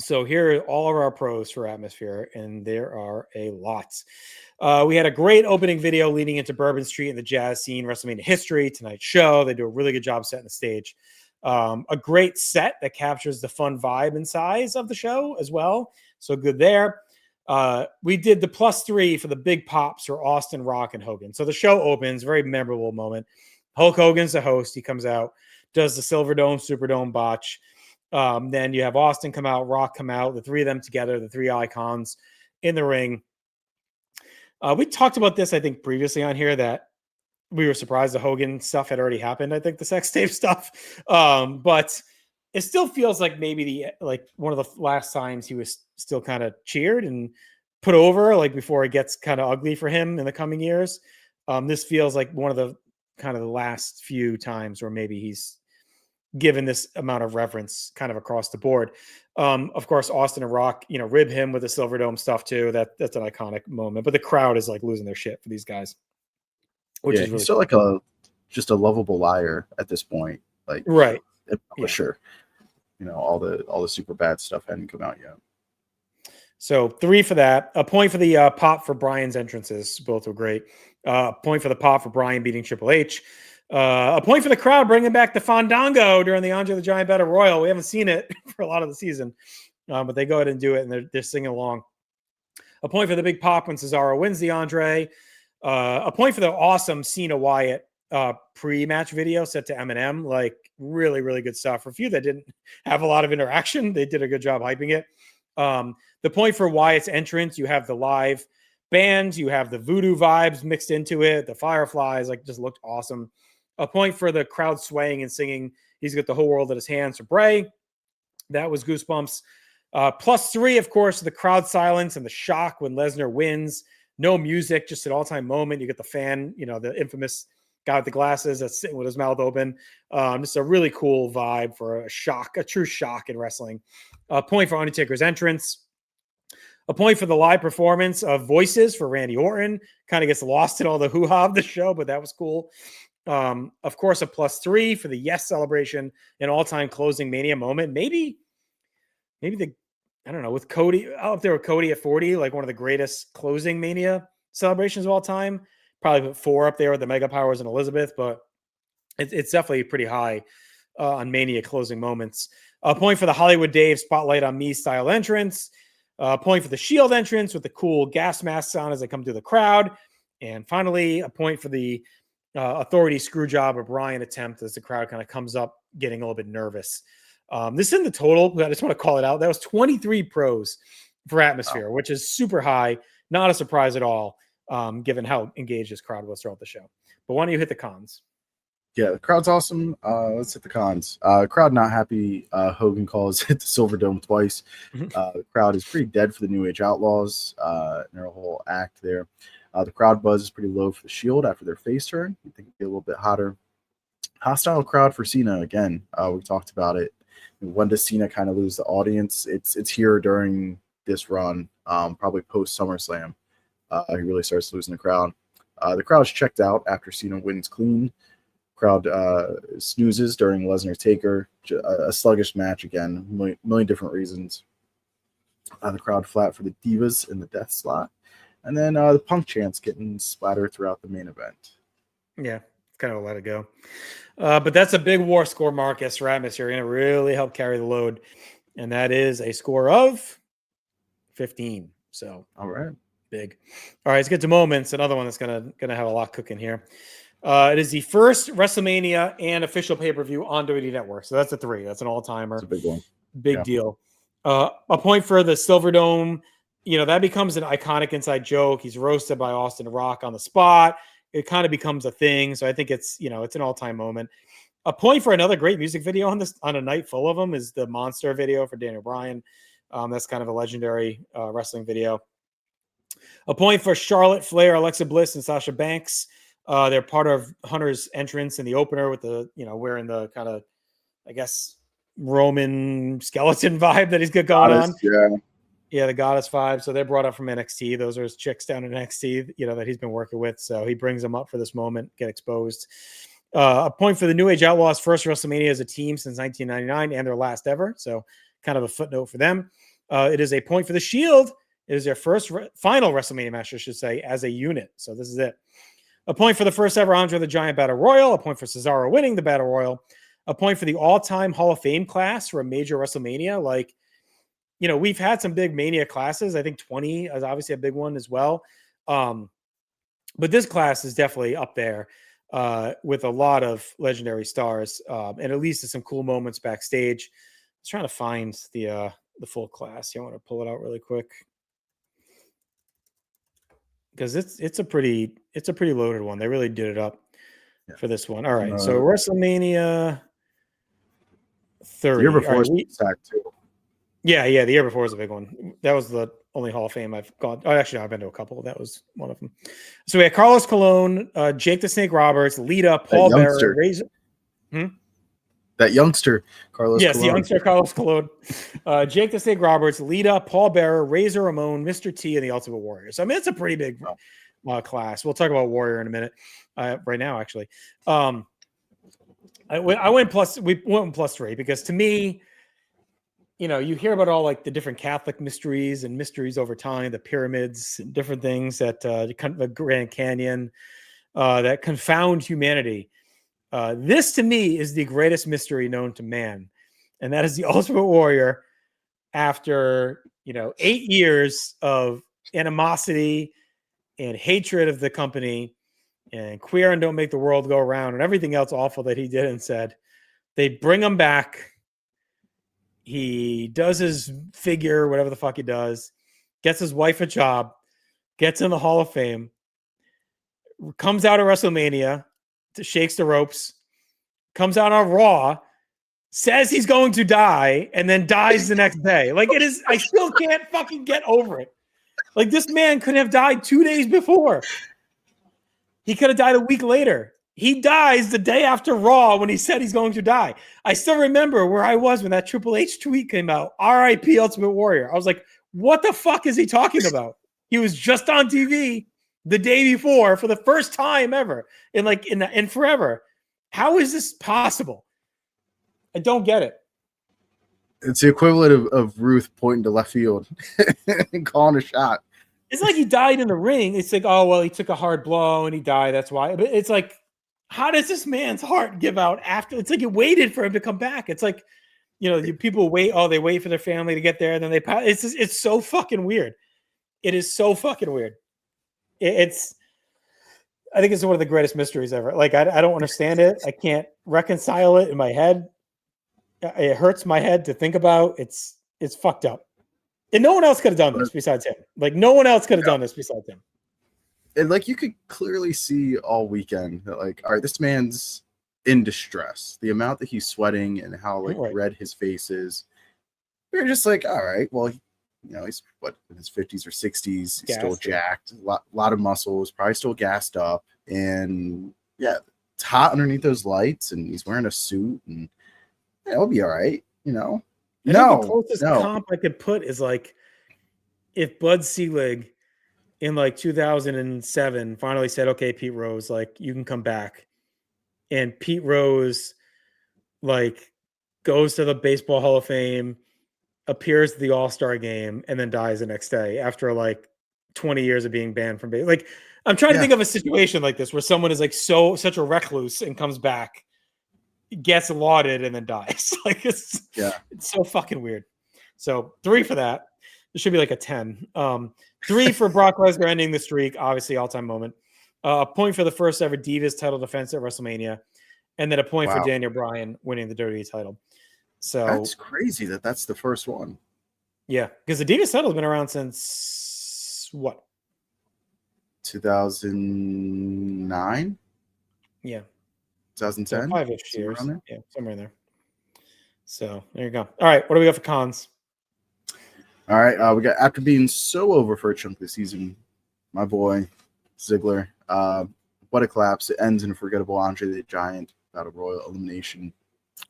So here are all of our pros for Atmosphere, and there are a lot. We had a great opening video leading into Bourbon Street and the jazz scene, WrestleMania history, tonight's show. They do a really good job setting the stage. A great set that captures the fun vibe and size of the show as well. So good there. We did the +3 for the big pops for Austin, Rock, and Hogan. So the show opens, very memorable moment. Hulk Hogan's the host. He comes out, does the Silverdome, Superdome botch. Then you have Austin come out, Rock come out, the three of them together, the three icons in the ring. We talked about this, I think, previously on here, that we were surprised the Hogan stuff had already happened. I think the sex tape stuff, but it still feels like maybe one of the last times he was still kind of cheered and put over, like before it gets kind of ugly for him in the coming years. This feels like one of the kind of the last few times where maybe he's given this amount of reverence kind of across the board. Of course, Austin and Rock, rib him with the Silverdome stuff too. That's an iconic moment, but the crowd is like losing their shit for these guys. Which is really he's still like just a lovable liar at this point. Like, right. For sure. All the super bad stuff hadn't come out yet. So 3 for that. A point for the pop for Brian's entrances. Both were great. A point for the pop for Brian beating Triple H. A point for the crowd bringing back the Fandango during the Andre the Giant Battle Royal. We haven't seen it for a lot of the season, but they go ahead and do it, and they're singing along. A point for the big pop when Cesaro wins the Andre. A point for the awesome Cena Wyatt pre-match video set to Eminem. Like, really, really good stuff. For a few that didn't have a lot of interaction, they did a good job hyping it. The point for Wyatt's entrance, you have the live bands, you have the voodoo vibes mixed into it, the fireflies, like, just looked awesome. A point for the crowd swaying and singing "He's Got the Whole World at His Hands" for Bray. That was goosebumps. +3, of course, the crowd silence and the shock when Lesnar wins. No music, just an all-time moment. You get the fan, the infamous guy with the glasses that's sitting with his mouth open. Just a really cool vibe for a true shock in wrestling. A point for Undertaker's entrance. A point for the live performance of Voices for Randy Orton. Kind of gets lost in all the hoo-ha of the show, but that was cool. Of course, a +3 for the Yes celebration, an all-time closing Mania moment. Maybe I don't know, with Cody, up there with Cody at 40, like one of the greatest closing Mania celebrations of all time. Probably put 4 up there with the Mega Powers and Elizabeth, but it's definitely pretty high on Mania closing moments. A point for the Hollywood Dave Spotlight on Me style entrance. A point for the Shield entrance with the cool gas masks on as they come through the crowd. And finally, a point for the Authority screw job of Brian attempt as the crowd kind of comes up getting a little bit nervous. This in the total, I just want to call it out. That was 23 pros for Atmosphere, which is super high. Not a surprise at all, given how engaged this crowd was throughout the show. But why don't you hit the cons? Yeah, the crowd's awesome. Let's hit the cons. Crowd not happy. Hogan calls hit the Silverdome twice. The crowd is pretty dead for the New Age Outlaws and their whole act there. The crowd buzz is pretty low for the Shield after their face turn. You think it'd be a little bit hotter. Hostile crowd for Cena again. We talked about it. When does Cena kind of lose the audience? It's here during this run, probably post SummerSlam. He really starts losing the crowd. The crowd's checked out after Cena wins clean. Crowd snoozes during Lesnar Taker. A sluggish match again. Million different reasons. The crowd flat for the Divas in the death slot. And then the Punk chants getting splattered throughout the main event. Yeah, kind of let it go. But that's a big war score, Marcus, for Atmosphere. You're going to really help carry the load. And that is a score of 15. So, all right. Big. All right, let's get to moments. Another one that's going to have a lot cooking here. It is the first WrestleMania and official pay-per-view on WWE Network. So that's a 3. That's an all-timer. That's a big one. Big deal. A point for the Silverdome. That becomes an iconic inside joke. He's roasted by Austin Rock on the spot. It kind of becomes a thing. So I think it's an all-time moment. A point for another great music video on a night full of them is the Monster video for Daniel Bryan. That's kind of a legendary wrestling video. A point for Charlotte Flair, Alexa Bliss, and Sasha Banks. They're part of Hunter's entrance in the opener with the, wearing the kind of, I guess, Roman skeleton vibe that he's got going on. Yeah, the goddess vibe. So they're brought up from NXT. Those are his chicks down in NXT, that he's been working with. So he brings them up for this moment, get exposed. A point for the New Age Outlaws, first WrestleMania as a team since 1999 and their last ever. So kind of a footnote for them. It is a point for the Shield. It is their first final WrestleMania match, I should say, as a unit. So this is it. A point for the first ever Andre the Giant Battle Royal. A point for Cesaro winning the Battle Royal. A point for the all-time Hall of Fame class for a major WrestleMania. Like, we've had some big Mania classes. I think 20 is obviously a big one as well. But this class is definitely up there with a lot of legendary stars, and at least some cool moments backstage. I was trying to find the full class. I want to pull it out really quick because it's a pretty loaded one. They really did it up for this one. All right, so WrestleMania 30. The year before too. Yeah, the year before was a big one. That was the only Hall of Fame I've gone. Oh, actually, no, I've been to a couple. That was one of them. So we had Carlos Colon, Jake the Snake Roberts, Lita, Paul Bearer, Razor. That youngster, Carlos. Yes, Colon. the youngster Carlos Colon, Jake the Snake Roberts, Lita, Paul Bearer, Razor Ramon, Mr. T, and the Ultimate Warrior. So I mean, it's a pretty big class. We'll talk about Warrior in a minute. Right now, actually, I went plus. We went plus 3 because to me, you hear about all like the different Catholic mysteries and mysteries over time, the pyramids, and different things that the Grand Canyon that confound humanity. This to me is the greatest mystery known to man, and that is the Ultimate Warrior. After 8 years of animosity and hatred of the company, and queer and don't make the world go around, and everything else awful that he did and said, they bring him back. He does his figure, whatever the fuck he does, gets his wife a job, gets in the Hall of Fame, comes out of WrestleMania, shakes the ropes, comes out on Raw, says he's going to die, and then dies the next day. Like, it is, I still can't fucking get over it. Like, this man could have died 2 days before. He could have died a week later. He dies the day after Raw when he said he's going to die. I still remember where I was when that Triple H tweet came out, RIP Ultimate Warrior. I was like, what the fuck is he talking about? He was just on TV the day before for the first time ever in forever. How is this possible? I don't get it. It's the equivalent of Ruth pointing to left field and calling a shot. It's like he died in the ring. It's like, oh, well, he took a hard blow and he died. That's why. But it's like, how does this man's heart give out after? It's like you waited for him to come back. It's like, people wait. Oh, they wait for their family to get there. And then they pass. It's so fucking weird. It is so fucking weird. I think it's one of the greatest mysteries ever. Like, I don't understand it. I can't reconcile it in my head. It hurts my head to think about. It's fucked up. And no one else could have done this besides him. Like, no one else could have done this besides him. And like, you could clearly see all weekend that, like, all right, this man's in distress. The amount that he's sweating and how red his face is. You're just like, all right, well, he's in his 50s or 60s. He's still jacked. A lot of muscles, probably still gassed up. And yeah, it's hot underneath those lights, and he's wearing a suit, and it'll be all right, I think the closest comp I could put is like if Bud Selig in like 2007 finally said, okay, Pete Rose, like, you can come back. And Pete Rose, like, goes to the Baseball Hall of Fame, appears at the All-Star game, and then dies the next day after like 20 years of being banned from baseball. Like, I'm trying to think of a situation like this where someone is like such a recluse and comes back, gets lauded, and then dies. Like, it's so fucking weird. So 3 for that. It should be like a 10. 3 for Brock Lesnar ending the streak, obviously all-time moment. A point for the first ever Divas title defense at WrestleMania, and then a point for Daniel Bryan winning the WWE title. So that's crazy that's the first one. Yeah, because the Divas title has been around since what? 2009? Yeah. 2010? 5-ish years. Yeah, somewhere in there. So there you go. All right, what do we got for cons? All right, we got, after being so over for a chunk of the season, my boy Ziggler, what a collapse. It ends in a forgettable Andre the Giant Battle Royal elimination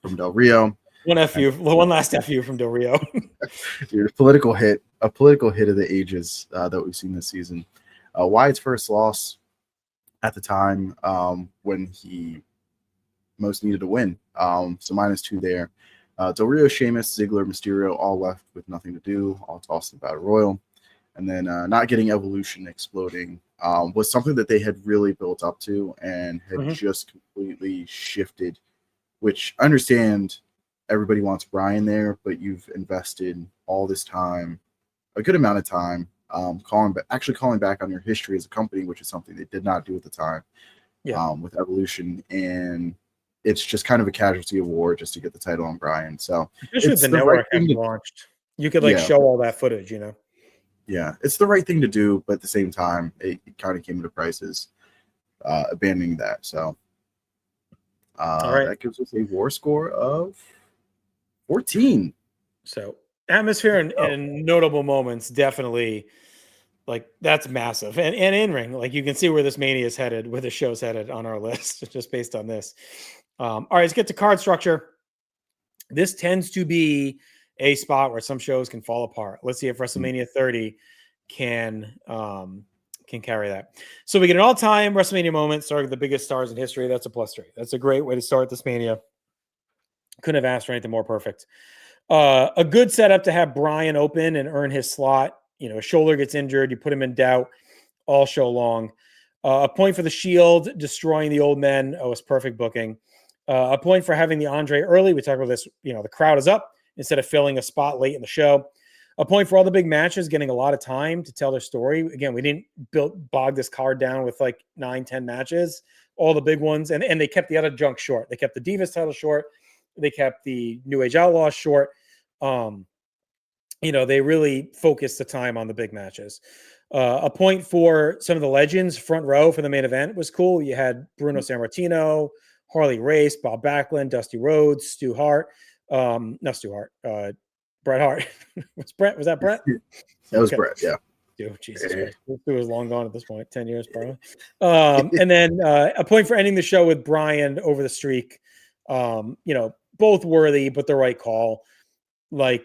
from Del Rio. One last FU from Del Rio. Dude, a political hit of the ages that we've seen this season. Wyatt's first loss at the time when he most needed to win. So -2 there. Del Rio, Sheamus, Ziggler, Mysterio all left with nothing to do, all tossed in Battle Royal. And then not getting Evolution exploding was something that they had really built up to and had just completely shifted, which I understand everybody wants Brian there, but you've invested all this time, a good amount of time, calling back on your history as a company, which is something they did not do at the time with Evolution. And it's just kind of a casualty of war just to get the title on Brian. So especially with the network having launched, you could show all that footage, you know. Yeah, it's the right thing to do, but at the same time, it kind of came at a price abandoning that. So that gives us a WAR score of 14. So atmosphere and notable moments, definitely, that's massive. And in ring, you can see where this Mania is headed, where the show's headed on our list, just based on this. All right, let's get to card structure. This tends to be a spot where some shows can fall apart. Let's see if WrestleMania 30 can carry that. So we get an all-time WrestleMania moment starting with the biggest stars in history. That's a +3. That's a great way to start this Mania. Couldn't have asked for anything more perfect. A good setup to have Brian open and earn his slot. You know, his shoulder gets injured, you put him in doubt all show long. A point for the Shield destroying the old men. Oh, it's perfect booking. A point for having the Andre early. We talked about this. You know, the crowd is up instead of filling a spot late in the show. A point for all the big matches, getting a lot of time to tell their story. Again, we didn't bog this card down with 9-10 matches, all the big ones. And they kept the other junk short. They kept the Divas title short. They kept the New Age Outlaws short. They really focused the time on the big matches. A point for some of the legends, front row for the main event was cool. You had Bruno Sammartino, Harley Race, Bob Backlund, Dusty Rhodes, Stu Hart. Not Stu Hart. Bret Hart. Was that Bret? That was Bret, yeah. Dude, Jesus Christ. Stu was long gone at this point, 10 years probably. And then a point for ending the show with Brian over the streak. Both worthy, but the right call. The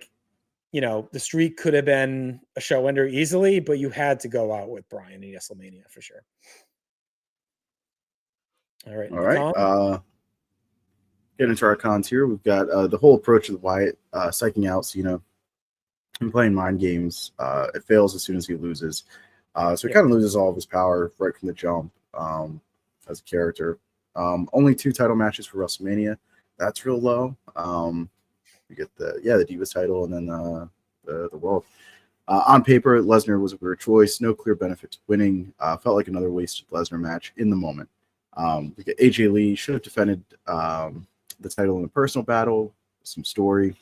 streak could have been a show ender easily, but you had to go out with Brian in WrestleMania for sure. All right. Get into our cons here. We've got the whole approach of Wyatt psyching out Cena and playing mind games. It fails as soon as he loses. So he kind of loses all of his power right from the jump as a character. Only 2 title matches for WrestleMania. That's real low. We get the Divas title and then the World. On paper, Lesnar was a weird choice. No clear benefit to winning. Felt like another wasted Lesnar match in the moment. We get AJ Lee should have defended the title in a personal battle, some story.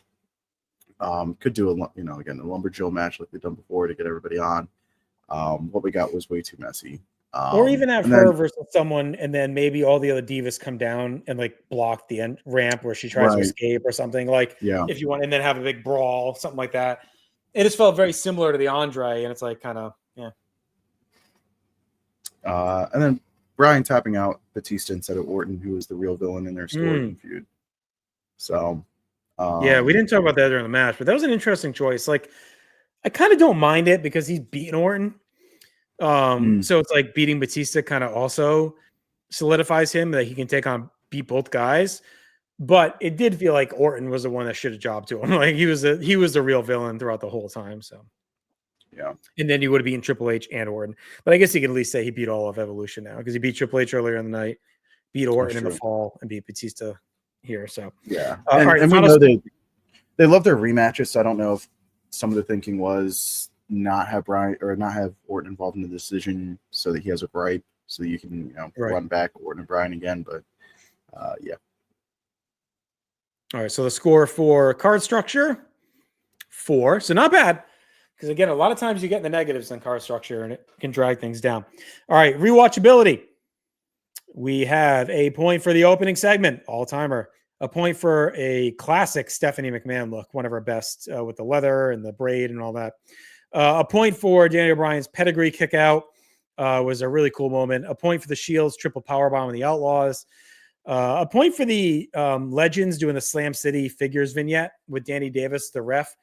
Could do a Lumberjill match like we've done before to get everybody on. What we got was way too messy. Or even have her versus someone, and then maybe all the other divas come down and block the end ramp where she tries to escape or something. If you want, and then have a big brawl, something like that. It just felt very similar to the Andre, and it's yeah. And then Brian tapping out Batista instead of Orton, who was the real villain in their story feud. So, we didn't talk about that during the match, but that was an interesting choice. I kind of don't mind it because he's beating Orton. So it's beating Batista kind of also solidifies him that he can beat both guys. But it did feel like Orton was the one that should have jobbed to him. He was the real villain throughout the whole time. So yeah. And then you would have beaten Triple H and Orton. But I guess you can at least say he beat all of Evolution now because he beat Triple H earlier in the night, beat Orton in the fall, and beat Batista here. So yeah. And we know they love their rematches. So I don't know if some of the thinking was not have Orton involved in the decision so that he has a gripe so that you can run back Orton and Brian again. But yeah. All right, so the score for card structure 4, so not bad because again a lot of times you get in the negatives on card structure and it can drag things down. All right, rewatchability, we have a point for the opening segment, all-timer. A point for a classic Stephanie McMahon look, one of her best with the leather and the braid and all that. A point for Daniel Bryan's pedigree kick out. was a really cool moment. A point for the Shields, triple powerbomb on the Outlaws. A point for the Legends doing the Slam City figures vignette with Danny Davis, the ref.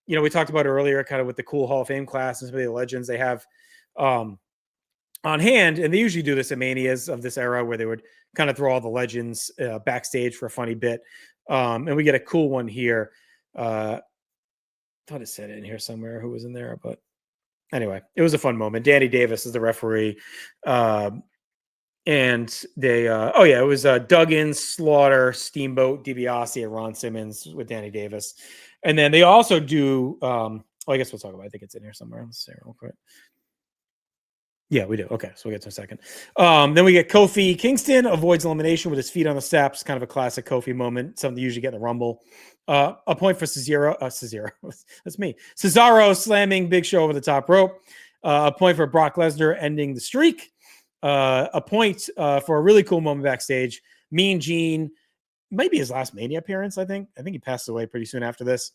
You know, we talked about it earlier, kind of with the cool Hall of Fame class and some of the Legends they have on hand. And they usually do this at Manias of this era where they would kind of throw all the Legends backstage for a funny bit. And we get a cool one here. Thought it said it in here somewhere who was in there, but anyway, it was a fun moment. Danny Davis is the referee. And they, it was Duggan, Slaughter, Steamboat, DiBiase, and Ron Simmons with Danny Davis. And then they also do, I guess we'll talk about it. I think it's in here somewhere. Let's see real quick. Yeah, we do. Okay, so we'll get to a second. Then we get Kofi Kingston avoids elimination with his feet on the steps. Kind of a classic Kofi moment, something you usually get in the Rumble. A point for Cesaro. That's me. Cesaro slamming Big Show over the top rope. A point for Brock Lesnar ending the streak. A point for a really cool moment backstage. Mean Gene, might be his last Mania appearance, I think. I think he passed away pretty soon after this.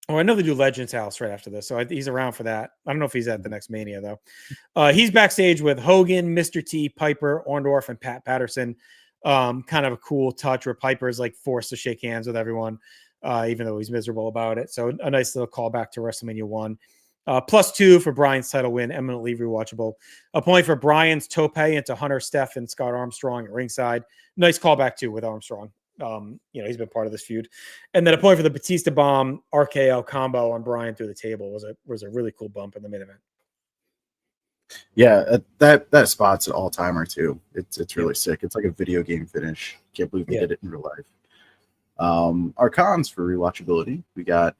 Oh, I know they do Legends House right after this, so he's around for that. I don't know if he's at the next Mania, though. He's backstage with Hogan, Mr. T, Piper, Orndorff, and Pat Patterson. Kind of a cool touch where Piper is like forced to shake hands with everyone, even though he's miserable about it. So a nice little callback to WrestleMania 1. +2 for Brian's title win, eminently rewatchable. A point for Brian's tope into Hunter, Steph, and Scott Armstrong at ringside. Nice callback, too, with Armstrong. He's been part of this feud. And then a point for the Batista Bomb RKO combo on Brian through the table was a really cool bump in the main event. Yeah, that spot's an all-timer too. It's really sick. It's like a video game finish. Can't believe they did it in real life. Our cons for rewatchability, we got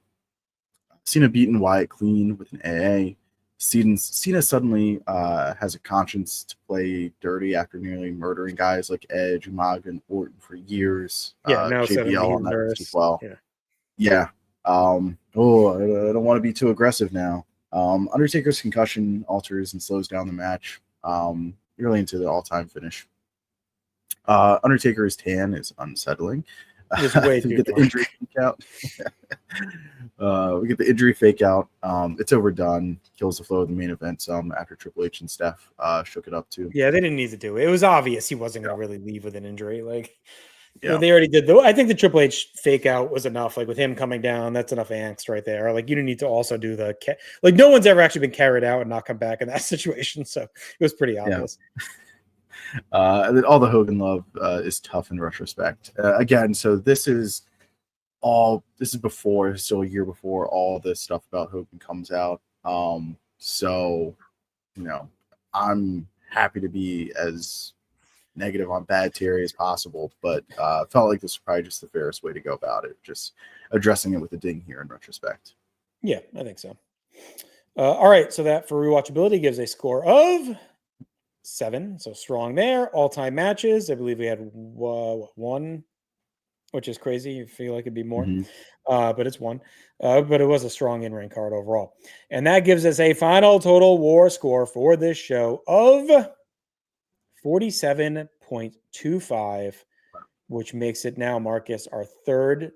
Cena beating Wyatt clean with an AA. Cena suddenly has a conscience to play dirty after nearly murdering guys like Edge, Umaga, and Orton for years. Yeah, now JBL on that as well. Yeah. I don't want to be too aggressive now. Undertaker's concussion alters and slows down the match. Really into the all-time finish. Undertaker's tan is unsettling. It's way too we get the injury fake out. We get the injury fake out. It's overdone. Kills the flow of the main event some after Triple H and Steph shook it up too. Yeah, they didn't need to do it. It was obvious he wasn't going to really leave with an injury. They already did. I think the Triple H fake out was enough. Like with him coming down, that's enough angst right there. Like you didn't need to also do the no one's ever actually been carried out and not come back in that situation. So it was pretty obvious. Yeah. And then all the Hogan love is tough in retrospect. Again, so this is before, still a year before all this stuff about Hogan comes out. So, I'm happy to be as negative on Bad Terry as possible, but felt like this was probably just the fairest way to go about it, just addressing it with a ding here in retrospect. Yeah, I think so. All right, so that for rewatchability gives a score of 7, so strong there. All-time matches, I believe we had 1, which is crazy. You feel like it'd be more, but it's 1. But it was a strong in-ring card overall. And that gives us a final total WAR score for this show of 47.25, which makes it now, Marcus, our 3rd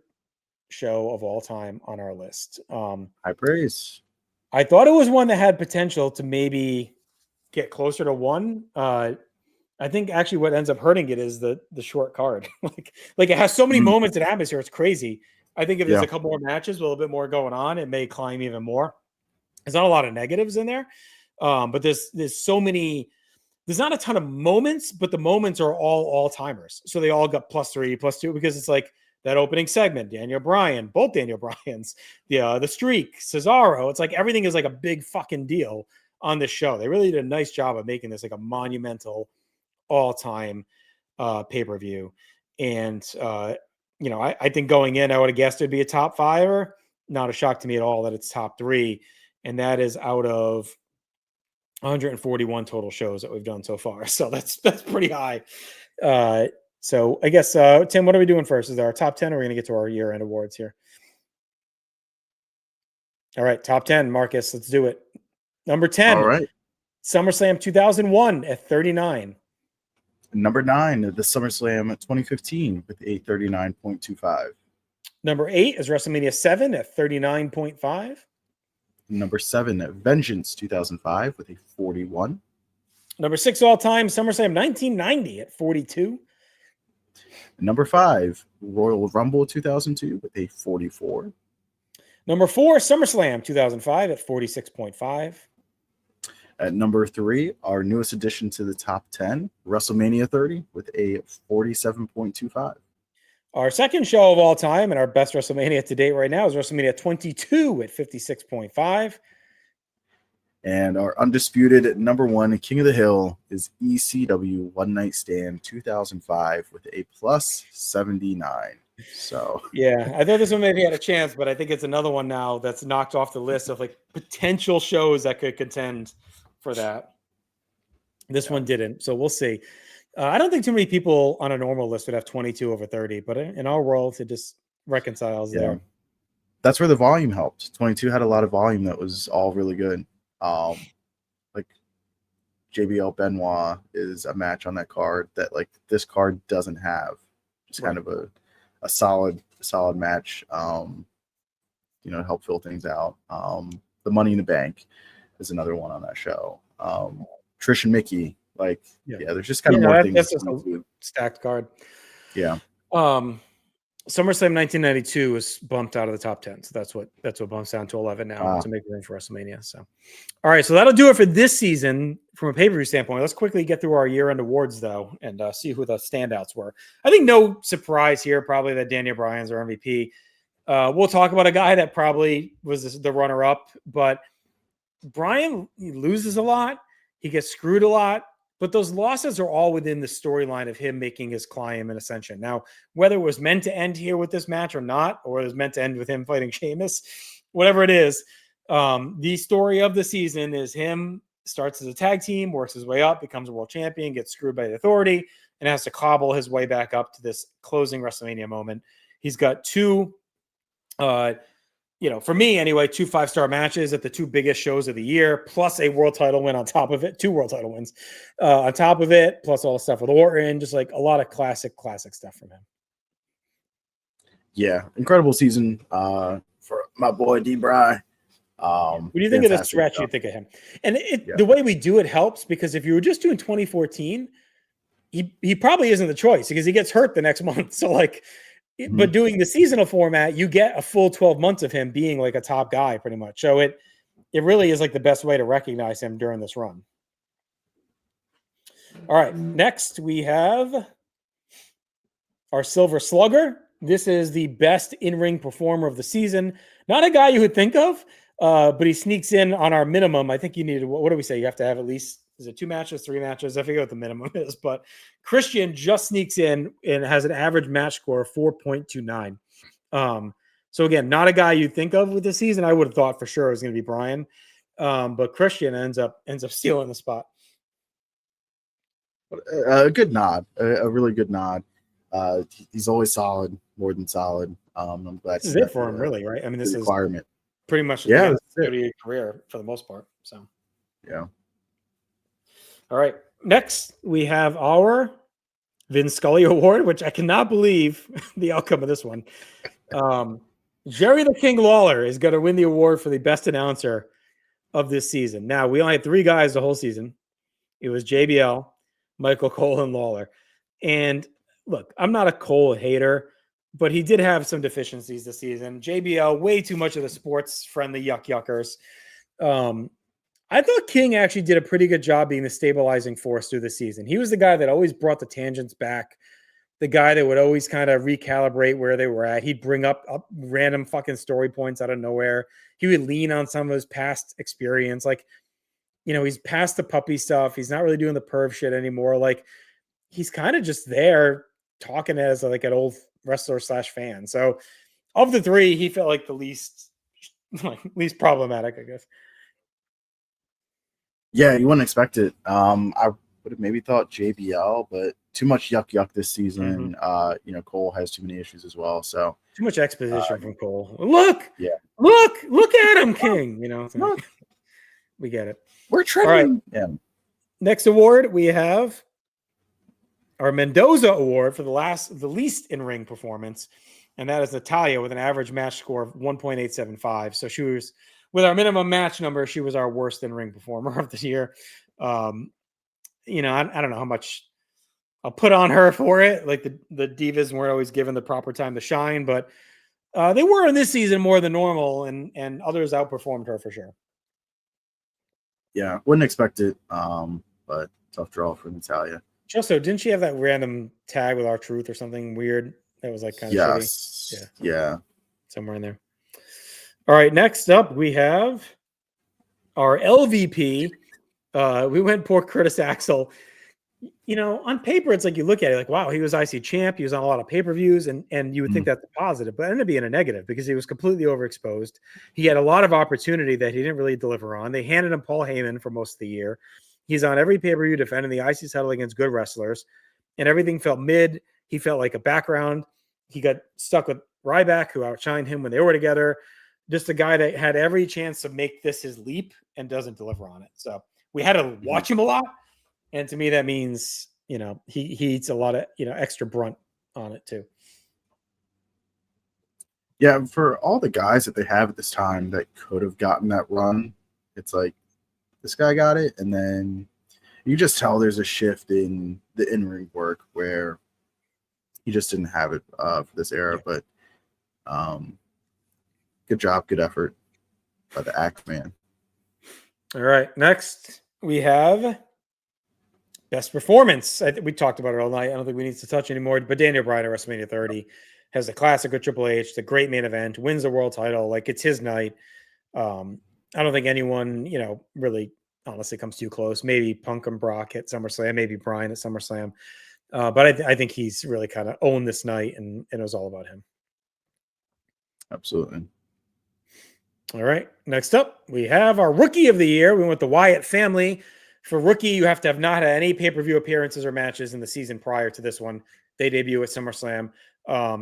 show of all time on our list. High praise. I thought it was one that had potential to maybe get closer to 1. I think actually what ends up hurting it is the short card. like it has so many moments and atmosphere. It's crazy. I think if there's a couple more matches, a little bit more going on, it may climb even more. There's not a lot of negatives in there, but there's so many. There's not a ton of moments, but the moments are all timers. So they all got +3, +2 because it's like that opening segment, Daniel Bryan, both Daniel Bryans, the streak, Cesaro. It's like everything is like a big fucking deal on this show. They really did a nice job of making this like a monumental all-time pay-per-view. And I think going in, I would have guessed it'd be a top 5. Not a shock to me at all that it's top 3. And that is out of 141 total shows that we've done so far. So that's pretty high. So I guess, Tim, what are we doing first? Is there our top 10 or are we going to get to our year-end awards here? All right, top 10, Marcus, let's do it. Number 10. All right. SummerSlam 2001 at 39. Number 9, the SummerSlam 2015 with a 39.25. Number 8 is WrestleMania 7 at 39.5. Number 7, Vengeance 2005 with a 41. Number 6 all time, SummerSlam 1990 at 42. Number 5, Royal Rumble 2002 with a 44. Number 4, SummerSlam 2005 at 46.5. At number 3, our newest addition to the top 10, WrestleMania 30 with a 47.25. Our second show of all time and our best WrestleMania to date right now is WrestleMania 22 at 56.5. And our undisputed number 1 King of the Hill is ECW One Night Stand 2005 with a plus 79. So yeah, I thought this one maybe had a chance, but I think it's another one now that's knocked off the list of like potential shows that could contend for that. This one didn't, so we'll see. I don't think too many people on a normal list would have 22 over 30, but in our world, it just reconciles there. That's where the volume helped. 22 had a lot of volume that was all really good. Like JBL Benoit is a match on that card that like this card doesn't have. It's kind of a solid match. Help fill things out. The Money in the Bank is another one on that show. Trish and Mickey, there's just kind of more things. That's just a stacked card. Yeah. SummerSlam 1992 was bumped out of the top 10, so that's what bumps down to 11 now to make room for WrestleMania. So, all right, so that'll do it for this season from a pay-per-view standpoint. Let's quickly get through our year-end awards though, and see who the standouts were. I think no surprise here, probably that Daniel Bryan's our MVP. We'll talk about a guy that probably was the runner-up, but Bryan, he loses a lot, he gets screwed a lot. But those losses are all within the storyline of him making his climb and ascension. Now, whether it was meant to end here with this match or not, or it was meant to end with him fighting Sheamus, whatever it is, the story of the season is him starts as a tag team, works his way up, becomes a world champion, gets screwed by the Authority, and has to cobble his way back up to this closing WrestleMania moment. He's got two, for me anyway, 2 5-star matches at the 2 biggest shows of the year, plus a world title win on top of it, 2 world title wins on top of it, plus all the stuff with Orton, just like a lot of classic stuff from him. Yeah, incredible season for my boy D-Bry. What do you think of the stretch? You think of him, and the way we do it helps, because if you were just doing 2014, he probably isn't the choice because he gets hurt the next month. So like. But doing the seasonal format, you get a full 12 months of him being like a top guy pretty much. So it really is like the best way to recognize him during this run. All right. Next, we have our Silver Slugger. This is the best in-ring performer of the season. Not a guy you would think of, but he sneaks in on our minimum. I think you need, what do we say? You have to have at least, is it 2 matches, 3 matches? I forget what the minimum is, but Christian just sneaks in and has an average match score of 4.29. So again, not a guy you'd think of with this season. I would have thought for sure it was going to be Bryan, but Christian ends up stealing the spot. A good nod, a really good nod. He's always solid, more than solid. I'm glad this is it for him, really, right? I mean, this is requirement. Pretty much his career for the most part. So yeah. All right. Next, we have our Vin Scully Award, which I cannot believe the outcome of this one. Jerry the King Lawler is going to win the award for the best announcer of this season. Now, we only had 3 guys the whole season. It was JBL, Michael Cole, and Lawler. And look, I'm not a Cole hater, but he did have some deficiencies this season. JBL, way too much of the sports-friendly yuckers. I thought King actually did a pretty good job being the stabilizing force through the season. He was the guy that always brought the tangents back, the guy that would always kind of recalibrate where they were at. He'd bring up random fucking story points out of nowhere. He would lean on some of his past experience. Like, he's past the puppy stuff. He's not really doing the perv shit anymore. Like, he's kind of just there talking as like an old wrestler / fan. So of the 3, he felt like the least problematic, I guess. Yeah, you wouldn't expect it. I would have maybe thought JBL, but too much yuck this season. Cole has too many issues as well. So too much exposition from Cole. Look at him, King. Look. We get it. We're trending. All right. Next award, we have our Mendoza Award for the least in-ring performance, and that is Natalya with an average match score of 1.875. So she was, with our minimum match number, she was our worst in-ring performer of the year. you know, I don't know how much I'll put on her for it. Like the Divas weren't always given the proper time to shine, but they were in this season more than normal, and others outperformed her for sure. Yeah, wouldn't expect it, but tough draw for Natalia. Also, didn't she have that random tag with R-Truth or something weird that was like kind of shitty? Yeah, somewhere in there. All right, next up we have our LVP. We went poor Curtis Axel. You know, on paper, it's like you look at it like, wow, he was IC champ. He was on a lot of pay-per-views, and you would think that's a positive, but it ended up being a negative because he was completely overexposed. He had a lot of opportunity that he didn't really deliver on. They handed him Paul Heyman for most of the year. He's on every pay-per-view defending the IC title against good wrestlers, and everything felt mid. He felt like a background. He got stuck with Ryback, who outshined him when they were together. Just a guy that had every chance to make this his leap and doesn't deliver on it. So we had to watch him a lot. And to me, that means, you know, he eats a lot of, you know, extra brunt on it too. Yeah, for all the guys that they have at this time that could have gotten that run, it's like this guy got it, and then you just tell there's a shift in the in-ring work where he just didn't have it for this era. But good job, good effort by the Axe Man. All right, next we have best performance. We talked about it all night. I don't think we need to touch anymore. But Daniel Bryan at WrestleMania 30 has a classic with Triple H. It's a great main event. Wins the world title. Like, it's his night. I don't think anyone, you know, really honestly comes too close. Maybe Punk and Brock at SummerSlam. Maybe Bryan at SummerSlam. But I think he's really kind of owned this night, and it was all about him. Absolutely. All right. Next up, we have our Rookie of the Year. We went the Wyatt family. For Rookie, you have to have not had any pay-per-view appearances or matches in the season prior to this one. They debut at SummerSlam.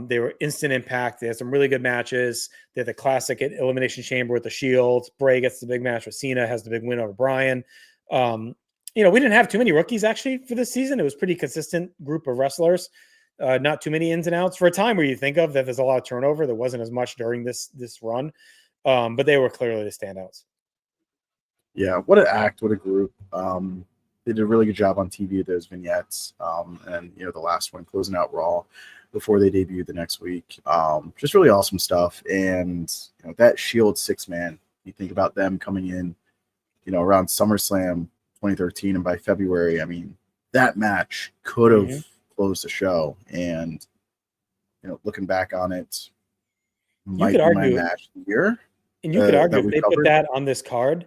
They were instant impact. They had some really good matches. They had the classic at Elimination Chamber with the Shield. Bray gets the big match with Cena, has the big win over Bryan. You know, we didn't have too many rookies actually for this season. It was pretty consistent group of wrestlers. Not too many ins and outs. For a time where you think of that there's a lot of turnover, there wasn't as much during this run. But they were clearly the standouts. Yeah, what an act, what a group. They did a really good job on TV with those vignettes. And, you know, the last one, closing out Raw before they debuted the next week. Just really awesome stuff. And, you know, that Shield 6-man, you think about them coming in, you know, around SummerSlam 2013, and by February, I mean, that match could have closed the show. And, you know, looking back on it, might be my match of the year. And you could argue if they put that on this card,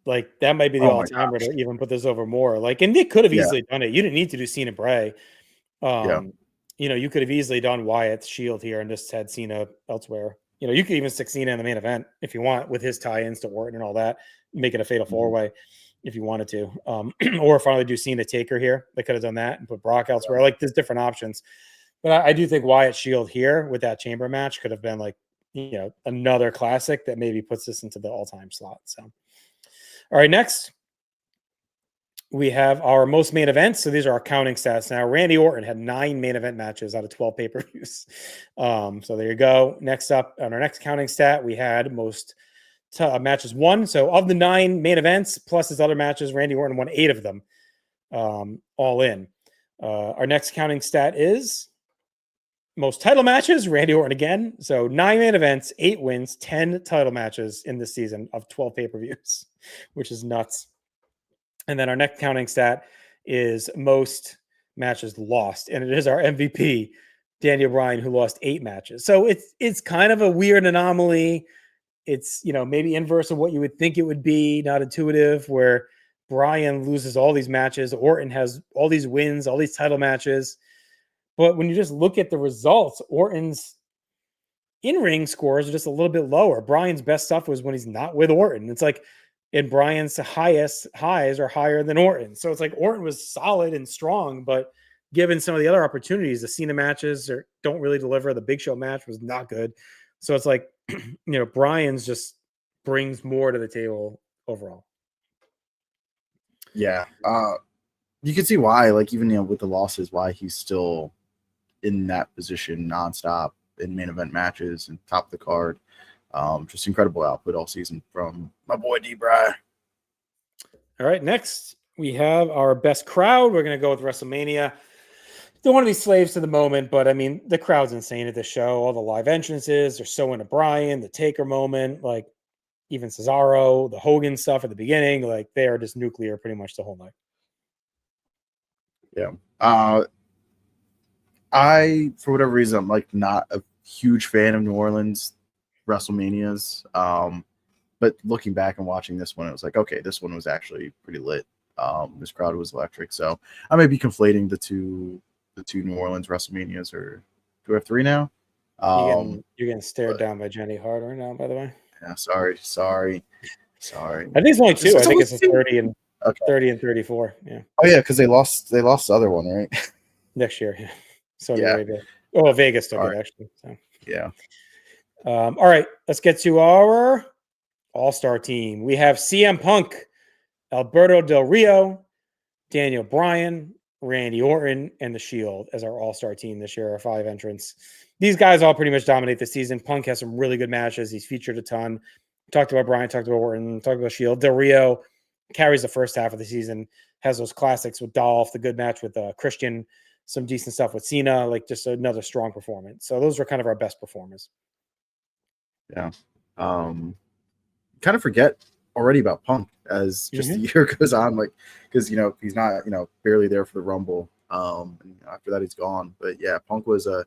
like that might be the all-timer to even put this over more. Like, and they could have easily done it. You didn't need to do Cena Bray. You know, you could have easily done Wyatt's Shield here and just had Cena elsewhere. You know, you could even stick Cena in the main event if you want, with his tie-ins to Orton and all that, make it a fatal four-way if you wanted to. Or finally do Cena Taker here. They could have done that and put Brock elsewhere. Like, there's different options. But I do think Wyatt Shield here with that chamber match could have been like, you know, another classic that maybe puts this into the all-time slot. So, all right, next we have our most main events. So these are our counting stats now. Randy Orton had 9 main event matches out of 12 pay-per-views. So there you go. Next up on our next counting stat, we had most matches won. So of the 9 main events plus his other matches, Randy Orton won 8 of them, all in. Our next counting stat is most title matches, Randy Orton again. So 9 main events, 8 wins, 10 title matches in this season of 12 pay-per-views, which is nuts. And then our next counting stat is most matches lost. And it is our MVP, Daniel Bryan, who lost 8 matches. So it's kind of a weird anomaly. It's, you know, maybe inverse of what you would think it would be, not intuitive, where Bryan loses all these matches. Orton has all these wins, all these title matches. But when you just look at the results, Orton's in-ring scores are just a little bit lower. Bryan's best stuff was when he's not with Orton. It's like, and Bryan's highs are higher than Orton. So it's like Orton was solid and strong, but given some of the other opportunities, the Cena matches don't really deliver. The Big Show match was not good. So it's like, you know, Bryan's just brings more to the table overall. Yeah. You can see why, like, even, you know, with the losses, why he's still in that position nonstop in main event matches and top of the card. Just incredible output all season from my boy D. Bry. All right, next we have our best crowd. We're going to go with WrestleMania. Don't want to be slaves to the moment, but I mean, the crowd's insane at this show. All the live entrances, they're so into Bryan, the Taker moment, like even Cesaro, the Hogan stuff at the beginning, like they are just nuclear pretty much the whole night. Yeah. For whatever reason, I'm like not a huge fan of New Orleans WrestleManias. But looking back and watching this one, it was like, okay, this one was actually pretty lit. This crowd was electric. So I may be conflating the two New Orleans WrestleManias, or do we have 3 now? You're getting stared down by Jenny Hart right now, by the way. Yeah, sorry. I think it's only 2. I think it's a 30 and 34. Yeah. Oh yeah, because they lost the other one, right? Next year, yeah. Saudi Arabia. Oh, Vegas took it actually. So. Yeah. All right, let's get to our all-star team. We have CM Punk, Alberto Del Rio, Daniel Bryan, Randy Orton, and The Shield as our all-star team this year, our 5 entrants. These guys all pretty much dominate the season. Punk has some really good matches. He's featured a ton. Talked about Bryan, talked about Orton, talked about Shield. Del Rio carries the first half of the season, has those classics with Dolph, the good match with Christian, some decent stuff with Cena, like just another strong performance. So those are kind of our best performers. Yeah. Kind of forget already about Punk as just the year goes on, like, because he's not barely there for the Rumble. And after that he's gone. But yeah, Punk was a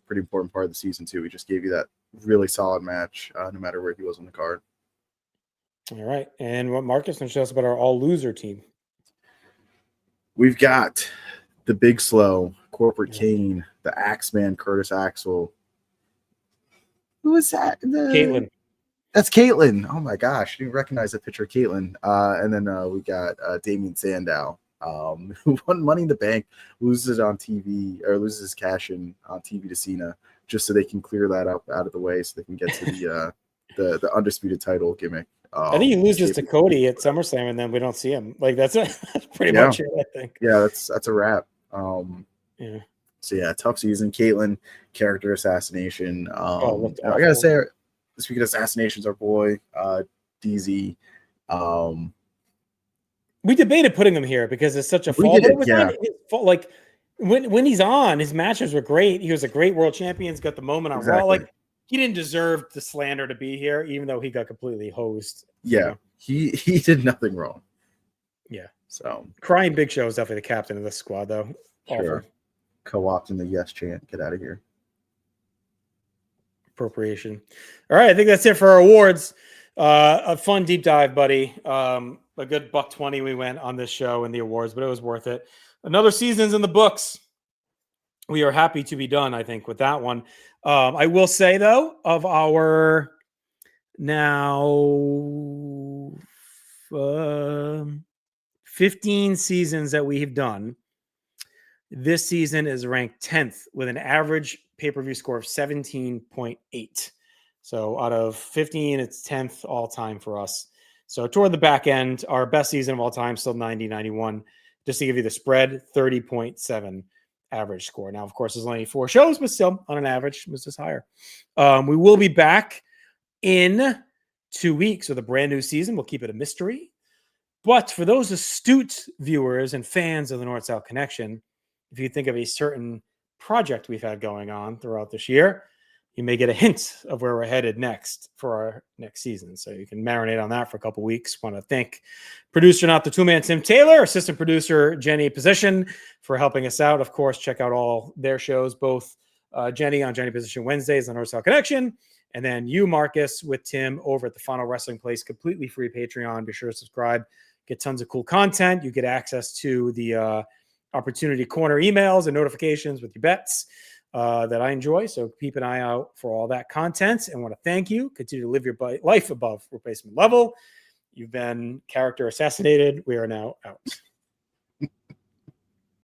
pretty important part of the season too. He just gave you that really solid match, no matter where he was on the card. All right, and what Marcus can show us about our all loser team? We've got the Big Slow, Corporate Kane, the Axeman, Curtis Axel. Who is that? Caitlyn. That's Caitlyn. Oh my gosh, I didn't recognize that picture of Caitlyn. And then we got Damien Sandow, who won Money in the Bank, loses it on TV, or loses his cash in on TV to Cena, just so they can clear that up out of the way, so they can get to the undisputed title gimmick. I think he loses to Cody at SummerSlam, and then we don't see him. Like that's pretty much it, I think. Yeah, that's a wrap. Yeah. So yeah, tough season. Caitlyn, character assassination. I awful. gotta say, speaking of assassinations, our boy DZ. We debated putting him here because it's such a fall. Like when he's on, his matches were great. He was a great world champion. He's got the moment on Raw. Like he didn't deserve the slander to be here, even though he got completely hosed. Yeah, he did nothing wrong. Yeah. So crying Big Show is definitely the captain of this squad, though. Sure. Co-opting the yes chant. Get out of here. Appropriation. All right, I think that's it for our awards. A fun deep dive, buddy. A good $120 we went on this show and the awards, but it was worth it. Another season's in the books. We are happy to be done, I think, with that one. I will say, though, of our now 15 seasons that we have done, this season is ranked 10th with an average pay-per-view score of 17.8. So out of 15, it's 10th all-time for us. So toward the back end, our best season of all time, still 90-91. Just to give you the spread, 30.7 average score. Now, of course, there's only 4 shows, but still, on an average, it was just higher. We will be back in 2 weeks with a brand new season. We'll keep it a mystery. But for those astute viewers and fans of the North-South Connection, if you think of a certain project we've had going on throughout this year, you may get a hint of where we're headed next for our next season. So you can marinate on that for a couple weeks. Want to thank producer, not the two-man, Tim Taylor, assistant producer, Jenny Position, for helping us out. Of course, check out all their shows, both Jenny on Jenny Position Wednesdays on North-South Connection, and then you, Marcus, with Tim over at the Final Wrestling Place, completely free Patreon. Be sure to subscribe. Get tons of cool content. You get access to the Opportunity Corner emails and notifications with your bets that I enjoy. So keep an eye out for all that content, and want to thank you. Continue to live your life above replacement level. You've been character assassinated. We are now out.